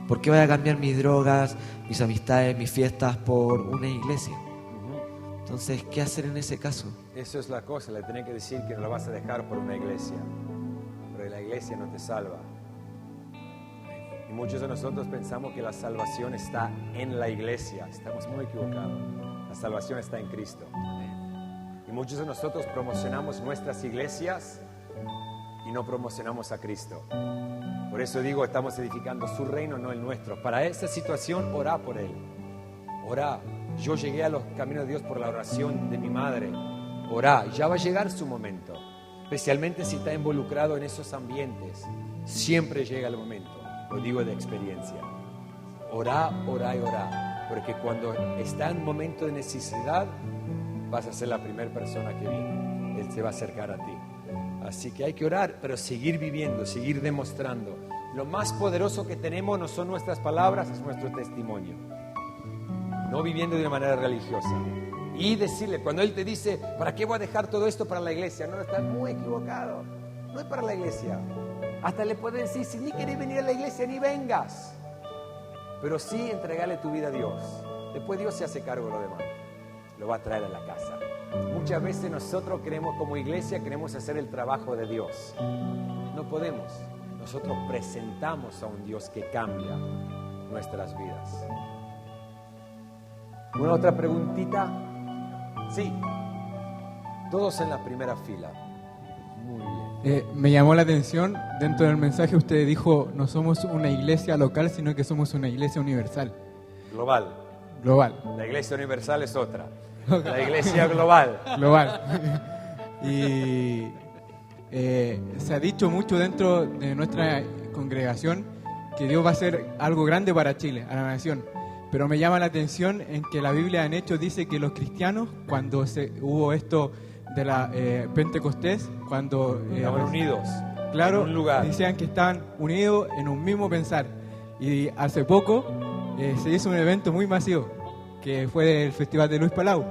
¿por qué voy a cambiar mis drogas, mis amistades, mis fiestas por una iglesia? Entonces, ¿qué hacer en ese caso? Eso es la cosa, le tenés que decir que no la vas a dejar por una iglesia, pero la iglesia no te salva. muchos de nosotros pensamos que la salvación está en la iglesia. Estamos muy equivocados. La salvación está en Cristo. Y muchos de nosotros promocionamos nuestras iglesias y no promocionamos a Cristo. Por eso digo, estamos edificando su reino, no el nuestro. Para esta situación, orá por Él. Orá. Yo llegué a los caminos de Dios por la oración de mi madre. Orá. Ya va a llegar su momento. Especialmente si está involucrado en esos ambientes. Siempre llega el momento. Lo digo de experiencia. Orá, orá y orá. Porque cuando está en un momento de necesidad, vas a ser la primera persona que viene. Él se va a acercar a ti. Así que hay que orar, pero seguir viviendo, seguir demostrando. Lo más poderoso que tenemos no son nuestras palabras, es nuestro testimonio. No viviendo de una manera religiosa. Y decirle, cuando Él te dice, ¿para qué voy a dejar todo esto para la iglesia? No, estás muy equivocado. No es para la iglesia. Hasta le puede decir, si ni querés venir a la iglesia, ni vengas. Pero sí entregarle tu vida a Dios. Después Dios se hace cargo de lo demás. Lo va a traer a la casa. Muchas veces nosotros queremos, como iglesia, queremos hacer el trabajo de Dios. No podemos. Nosotros presentamos a un Dios que cambia nuestras vidas. ¿Una otra preguntita? Sí. Todos en la primera fila. Muy bien. Me llamó la atención, dentro del mensaje usted dijo, no somos una iglesia local, sino que somos una iglesia universal. Global. La iglesia universal es otra. La iglesia global. Y se ha dicho mucho dentro de nuestra congregación que Dios va a hacer algo grande para Chile, a la nación. Pero me llama la atención en que la Biblia en Hechos dice que los cristianos, cuando hubo esto de la Pentecostés, cuando estaban unidos, claro, en un lugar, decían que estaban unidos en un mismo pensar. Y hace poco se hizo un evento muy masivo, que fue el Festival de Luis Palau.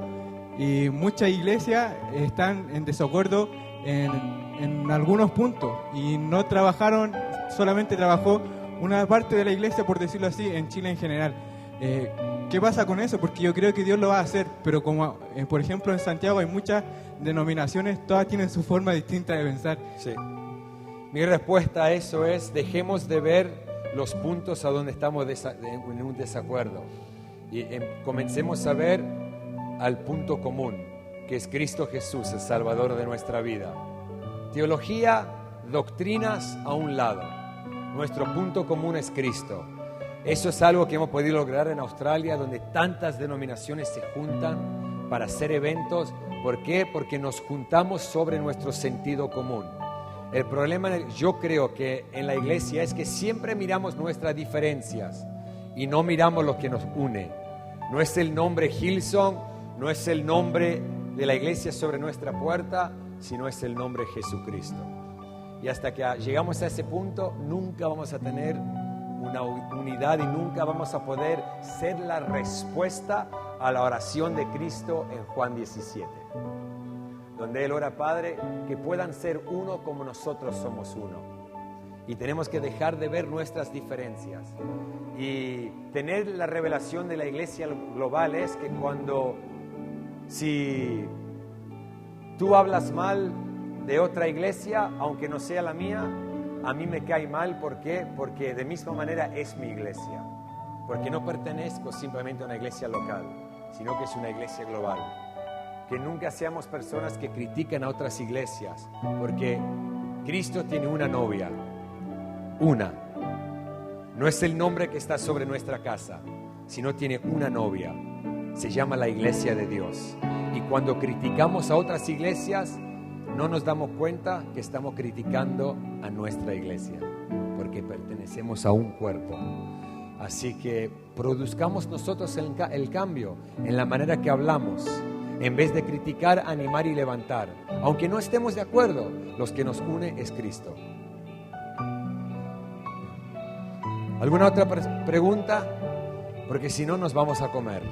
Y muchas iglesias están en desacuerdo en algunos puntos. Y no trabajaron, solamente trabajó una parte de la iglesia, por decirlo así, en Chile en general. ¿Qué pasa con eso? Porque yo creo que Dios lo va a hacer, pero como por ejemplo en Santiago hay muchas denominaciones, todas tienen su forma distinta de pensar. Sí. Mi respuesta a eso es, dejemos de ver los puntos a donde estamos en un desacuerdo y comencemos a ver al punto común, que es Cristo Jesús, el Salvador de nuestra vida. Teología, doctrinas a un lado. Nuestro punto común es Cristo. Eso es algo que hemos podido lograr en Australia, donde tantas denominaciones se juntan para hacer eventos. ¿Por qué? Porque nos juntamos sobre nuestro sentido común. El problema, yo creo que en la iglesia, es que siempre miramos nuestras diferencias y no miramos lo que nos une. No es el nombre Hillsong, no es el nombre de la iglesia sobre nuestra puerta, sino es el nombre Jesucristo. Y hasta que llegamos a ese punto, nunca vamos a tener una unidad y nunca vamos a poder ser la respuesta a la oración de Cristo en Juan 17, donde Él ora, Padre, que puedan ser uno como nosotros somos uno. Y tenemos que dejar de ver nuestras diferencias y tener la revelación de la iglesia global. Es que si tú hablas mal de otra iglesia, aunque no sea la mía, a mí me cae mal. ¿Por qué? Porque de misma manera es mi iglesia. Porque no pertenezco simplemente a una iglesia local, sino que es una iglesia global. Que nunca seamos personas que critican a otras iglesias, porque Cristo tiene una novia, una. No es el nombre que está sobre nuestra casa, sino tiene una novia. Se llama la iglesia de Dios. Y cuando criticamos a otras iglesias, no nos damos cuenta que estamos criticando a nuestra iglesia, porque pertenecemos a un cuerpo. Así que produzcamos nosotros el cambio en la manera que hablamos. En vez de criticar, animar y levantar. Aunque no estemos de acuerdo, los que nos une es Cristo. ¿Alguna otra pregunta? Porque si no, nos vamos a comer.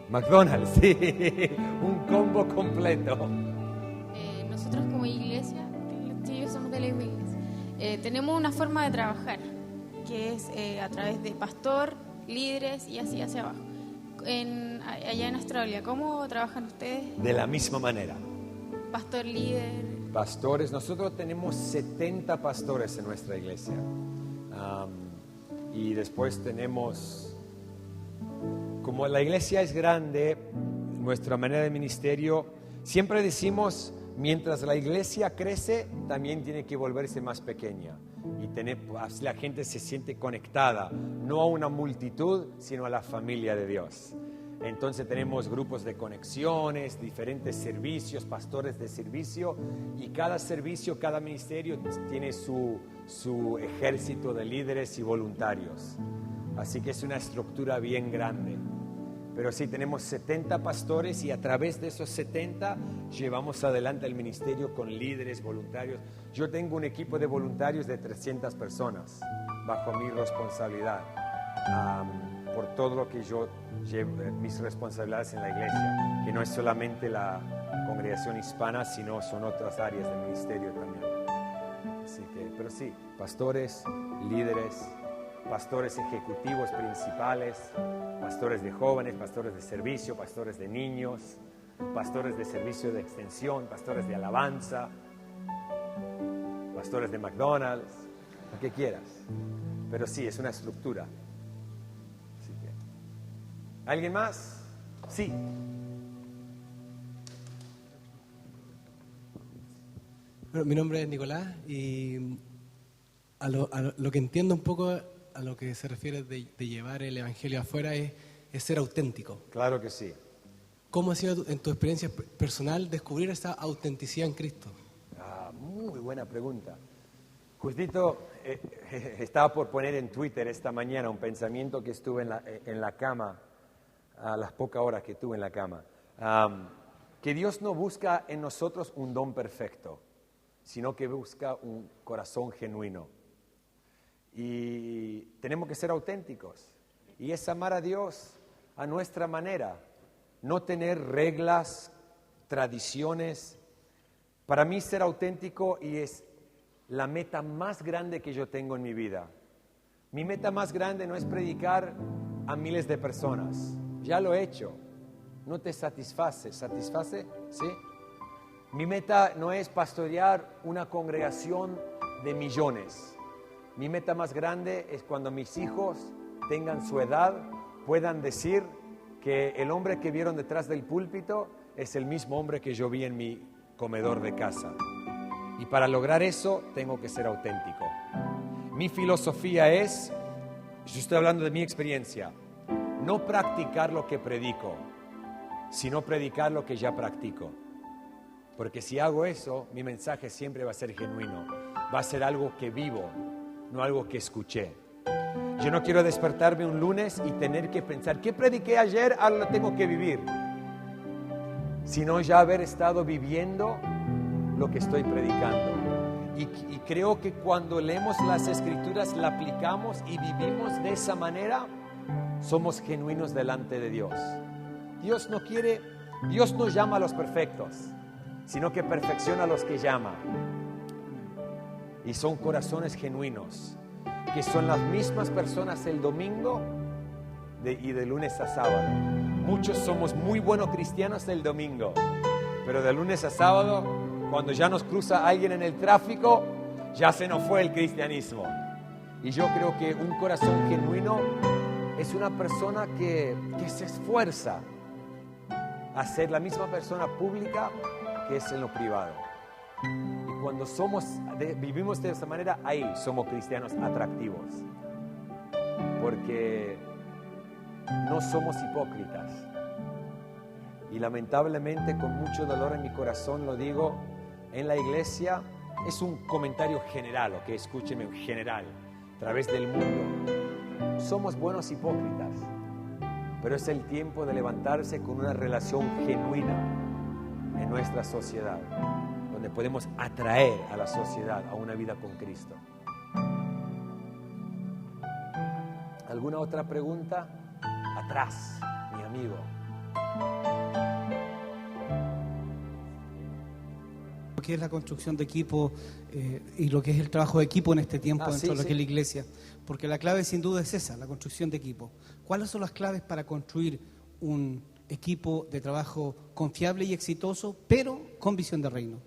McDonald's, sí. Un combo completo. Nosotros como iglesia, yo somos de la iglesia, tenemos una forma de trabajar, que es a través de pastor, líderes y así hacia abajo. Allá en Australia, ¿cómo trabajan ustedes? De la misma manera. Pastor, líder. pastores. Nosotros tenemos 70 pastores en nuestra iglesia. Y después tenemos, como la iglesia es grande, nuestra manera de ministerio, siempre decimos, mientras la iglesia crece, también tiene que volverse más pequeña. Y así la gente se siente conectada, no a una multitud, sino a la familia de Dios. Entonces tenemos grupos de conexiones, diferentes servicios, pastores de servicio, y cada servicio, cada ministerio tiene su ejército de líderes y voluntarios. Así que es una estructura bien grande. Pero sí, tenemos 70 pastores y a través de esos 70 llevamos adelante el ministerio con líderes, voluntarios. Yo tengo un equipo de voluntarios de 300 personas bajo mi responsabilidad. Por todo lo que yo llevo, mis responsabilidades en la iglesia, que no es solamente la congregación hispana, sino son otras áreas del ministerio también. Así que, pero sí, pastores, líderes, pastores ejecutivos principales, pastores de jóvenes, pastores de servicio, pastores de niños, pastores de servicio de extensión, pastores de alabanza, pastores de McDonald's, lo que quieras. Pero sí, es una estructura. Así que, ¿alguien más? Sí. Bueno, mi nombre es Nicolás y a lo que entiendo un poco, a lo que se refiere de llevar el evangelio afuera es ser auténtico. Claro que sí. ¿Cómo ha sido en tu experiencia personal descubrir esa autenticidad en Cristo? Muy buena pregunta. Justito estaba por poner en Twitter esta mañana un pensamiento que estuve en la cama, a las pocas horas que estuve en la cama. Que Dios no busca en nosotros un don perfecto, sino que busca un corazón genuino. Y tenemos que ser auténticos. Y es amar a Dios a nuestra manera. No tener reglas, tradiciones. Para mí ser auténtico y es la meta más grande que yo tengo en mi vida. Mi meta más grande no es predicar a miles de personas. Ya lo he hecho. No te satisface. ¿Satisface? ¿Sí? Mi meta no es pastorear una congregación de millones. Mi meta más grande es cuando mis hijos tengan su edad, puedan decir que el hombre que vieron detrás del púlpito es el mismo hombre que yo vi en mi comedor de casa. Y para lograr eso tengo que ser auténtico. Mi filosofía es, yo estoy hablando de mi experiencia, no practicar lo que predico, sino predicar lo que ya practico. Porque si hago eso, mi mensaje siempre va a ser genuino, va a ser algo que vivo, no algo que escuché. Yo no quiero despertarme un lunes y tener que pensar, ¿qué prediqué ayer? Ahora lo tengo que vivir. Sino ya haber estado viviendo lo que estoy predicando. Y creo que cuando leemos las Escrituras, la aplicamos y vivimos de esa manera, somos genuinos delante de Dios. Dios no llama a los perfectos, sino que perfecciona a los que llama. Y son corazones genuinos, que son las mismas personas el domingo y de lunes a sábado. Muchos somos muy buenos cristianos el domingo, pero de lunes a sábado, cuando ya nos cruza alguien en el tráfico, ya se nos fue el cristianismo. Y yo creo que un corazón genuino es una persona que se esfuerza a ser la misma persona pública que es en lo privado. Y cuando vivimos de esa manera, ahí somos cristianos atractivos. Porque no somos hipócritas. Y lamentablemente, con mucho dolor en mi corazón, lo digo, en la iglesia, es un comentario general, o que escúcheme, en general, a través del mundo. Somos buenos hipócritas, pero es el tiempo de levantarse con una relación genuina en nuestra sociedad, donde podemos atraer a la sociedad a una vida con Cristo. ¿Alguna otra pregunta? Atrás, mi amigo. Lo que es la construcción de equipo y lo que es el trabajo de equipo en este tiempo dentro de lo que es la iglesia. Porque la clave sin duda es esa, la construcción de equipo. ¿Cuáles son las claves para construir un equipo de trabajo confiable y exitoso, pero con visión de reino?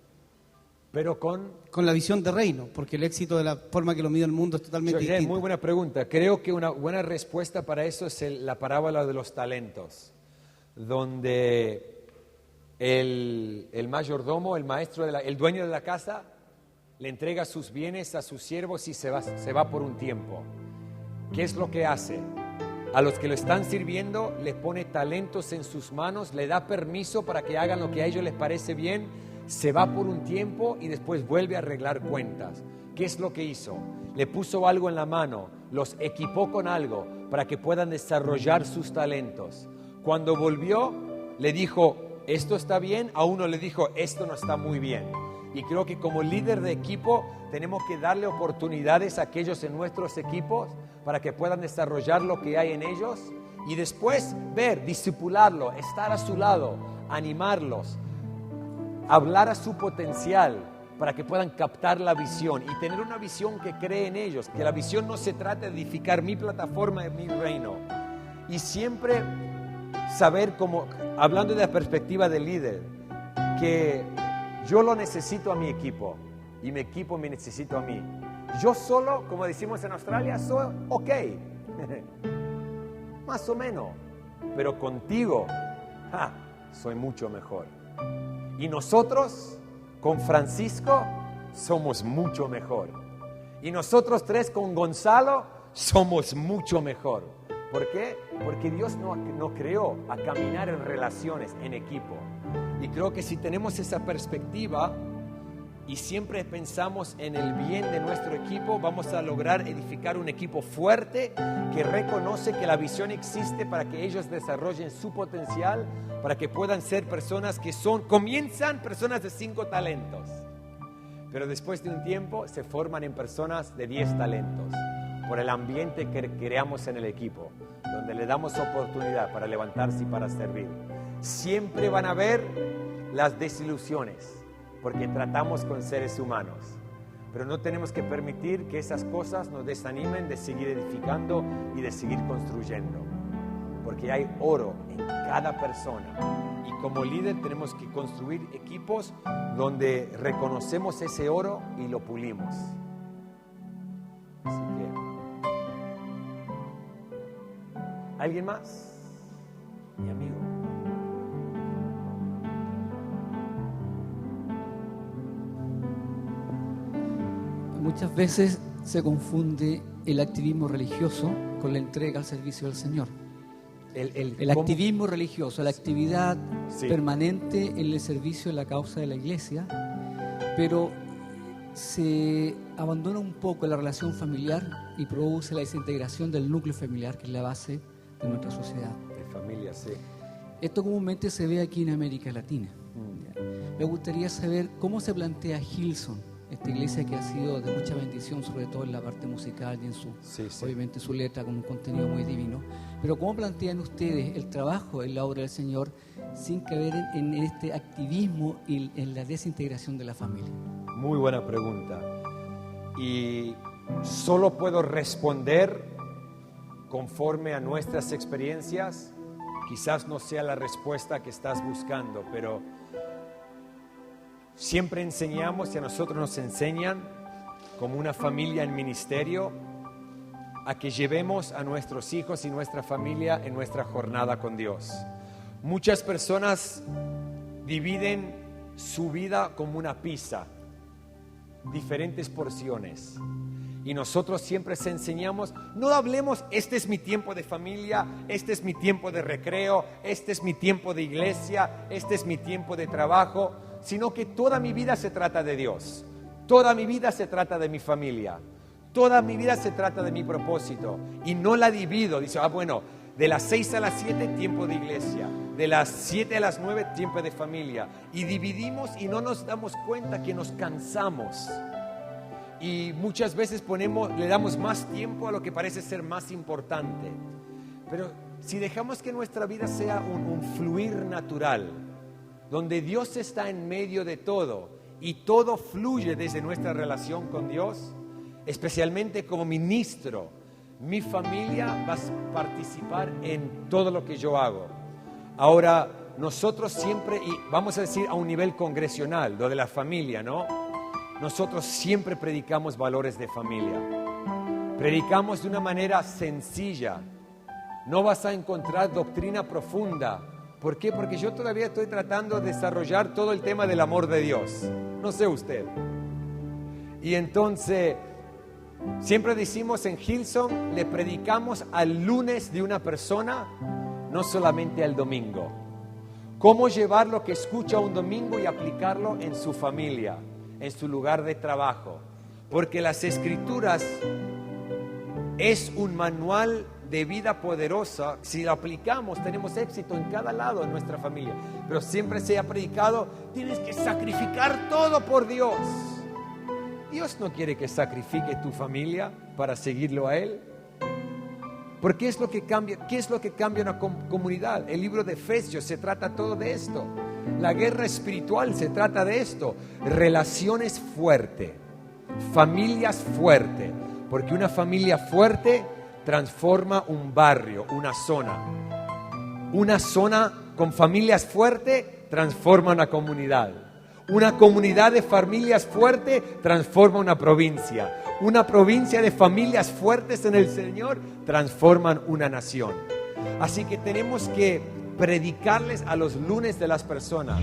Pero con la visión de reino, porque el éxito de la forma que lo mide el mundo es totalmente distinto. Muy buena pregunta. Creo que una buena respuesta para eso es la parábola de los talentos, donde el mayordomo, el maestro, el dueño de la casa, le entrega sus bienes a sus siervos y se va por un tiempo. ¿Qué es lo que hace? A los que lo están sirviendo le pone talentos en sus manos, le da permiso para que hagan lo que a ellos les parece bien, se va por un tiempo y después vuelve a arreglar cuentas. ¿Qué es lo que hizo? Le puso algo en la mano, los equipó con algo para que puedan desarrollar sus talentos. Cuando volvió, le dijo, esto está bien, a uno le dijo, esto no está muy bien. Y creo que como líder de equipo tenemos que darle oportunidades a aquellos en nuestros equipos para que puedan desarrollar lo que hay en ellos y después ver, discipularlo, estar a su lado, animarlos, hablar a su potencial para que puedan captar la visión y tener una visión que cree en ellos, que la visión no se trata de edificar mi plataforma, mi reino. Y siempre saber, como hablando de la perspectiva del líder, que yo lo necesito a mi equipo y mi equipo me necesita a mí. Yo solo, como decimos en Australia, soy ok, más o menos, pero contigo soy mucho mejor. Y nosotros, con Francisco, somos mucho mejor. Y nosotros tres, con Gonzalo, somos mucho mejor. ¿Por qué? Porque Dios nos creó a caminar en relaciones, en equipo. Y creo que si tenemos esa perspectiva y siempre pensamos en el bien de nuestro equipo, vamos a lograr edificar un equipo fuerte que reconoce que la visión existe para que ellos desarrollen su potencial, para que puedan ser personas que comienzan personas de 5 talentos, pero después de un tiempo se forman en personas de 10 talentos, por el ambiente que creamos en el equipo, donde le damos oportunidad para levantarse y para servir. Siempre van a haber las desilusiones, porque tratamos con seres humanos, pero no tenemos que permitir que esas cosas nos desanimen de seguir edificando y de seguir construyendo, porque hay oro en cada persona y como líder tenemos que construir equipos donde reconocemos ese oro y lo pulimos. Así que, ¿alguien más? Mi amigo. Muchas veces se confunde el activismo religioso con la entrega al servicio del Señor. El activismo religioso, la actividad permanente en el servicio de la causa de la iglesia, pero se abandona un poco la relación familiar y produce la desintegración del núcleo familiar, que es la base de nuestra sociedad. De familia, sí. Esto comúnmente se ve aquí en América Latina. Me gustaría saber cómo se plantea Hillsong, esta iglesia que ha sido de mucha bendición, sobre todo en la parte musical y en obviamente su letra con un contenido muy divino. Pero ¿cómo plantean ustedes el trabajo en la obra del Señor sin caer en este activismo y en la desintegración de la familia? Muy buena pregunta. Y solo puedo responder conforme a nuestras experiencias. Quizás no sea la respuesta que estás buscando, pero siempre enseñamos y a nosotros nos enseñan como una familia en ministerio a que llevemos a nuestros hijos y nuestra familia en nuestra jornada con Dios. Muchas personas dividen su vida como una pizza, diferentes porciones. Y nosotros siempre les enseñamos, no hablemos, este es mi tiempo de familia, este es mi tiempo de recreo, este es mi tiempo de iglesia, este es mi tiempo de trabajo, sino que toda mi vida se trata de Dios, toda mi vida se trata de mi familia, toda mi vida se trata de mi propósito. Y no la divido, dice, bueno, de las 6 a las 7 tiempo de iglesia, de las 7 a las 9 tiempo de familia. Y dividimos y no nos damos cuenta que nos cansamos. Y muchas veces le damos más tiempo a lo que parece ser más importante. Pero si dejamos que nuestra vida sea un fluir natural, donde Dios está en medio de todo y todo fluye desde nuestra relación con Dios, especialmente como ministro, mi familia va a participar en todo lo que yo hago. Ahora, nosotros siempre, y vamos a decir a un nivel congresional, lo de la familia, ¿no? nosotros siempre predicamos valores de familia. Predicamos de una manera sencilla. No vas a encontrar doctrina profunda. ¿Por qué? Porque yo todavía estoy tratando de desarrollar todo el tema del amor de Dios. No sé usted. Y entonces, siempre decimos en Hillsong, le predicamos al lunes de una persona, no solamente al domingo. Cómo llevar lo que escucha un domingo y aplicarlo en su familia, en su lugar de trabajo. Porque las Escrituras es un manual de vida poderosa. Si lo aplicamos, tenemos éxito en cada lado de nuestra familia. Pero siempre se ha predicado, tienes que sacrificar todo por Dios. Dios no quiere que sacrifique tu familia para seguirlo a Él. Porque ¿qué es lo que cambia una comunidad? El libro de Efesios se trata todo de esto. La guerra espiritual se trata de esto. Relaciones fuertes, familias fuertes. Porque una familia fuerte transforma un barrio, una zona. Una zona con familias fuertes transforma una comunidad. Una comunidad de familias fuertes transforma una provincia. Una provincia de familias fuertes en el Señor transforman una nación. Así que tenemos que predicarles a los lunes de las personas.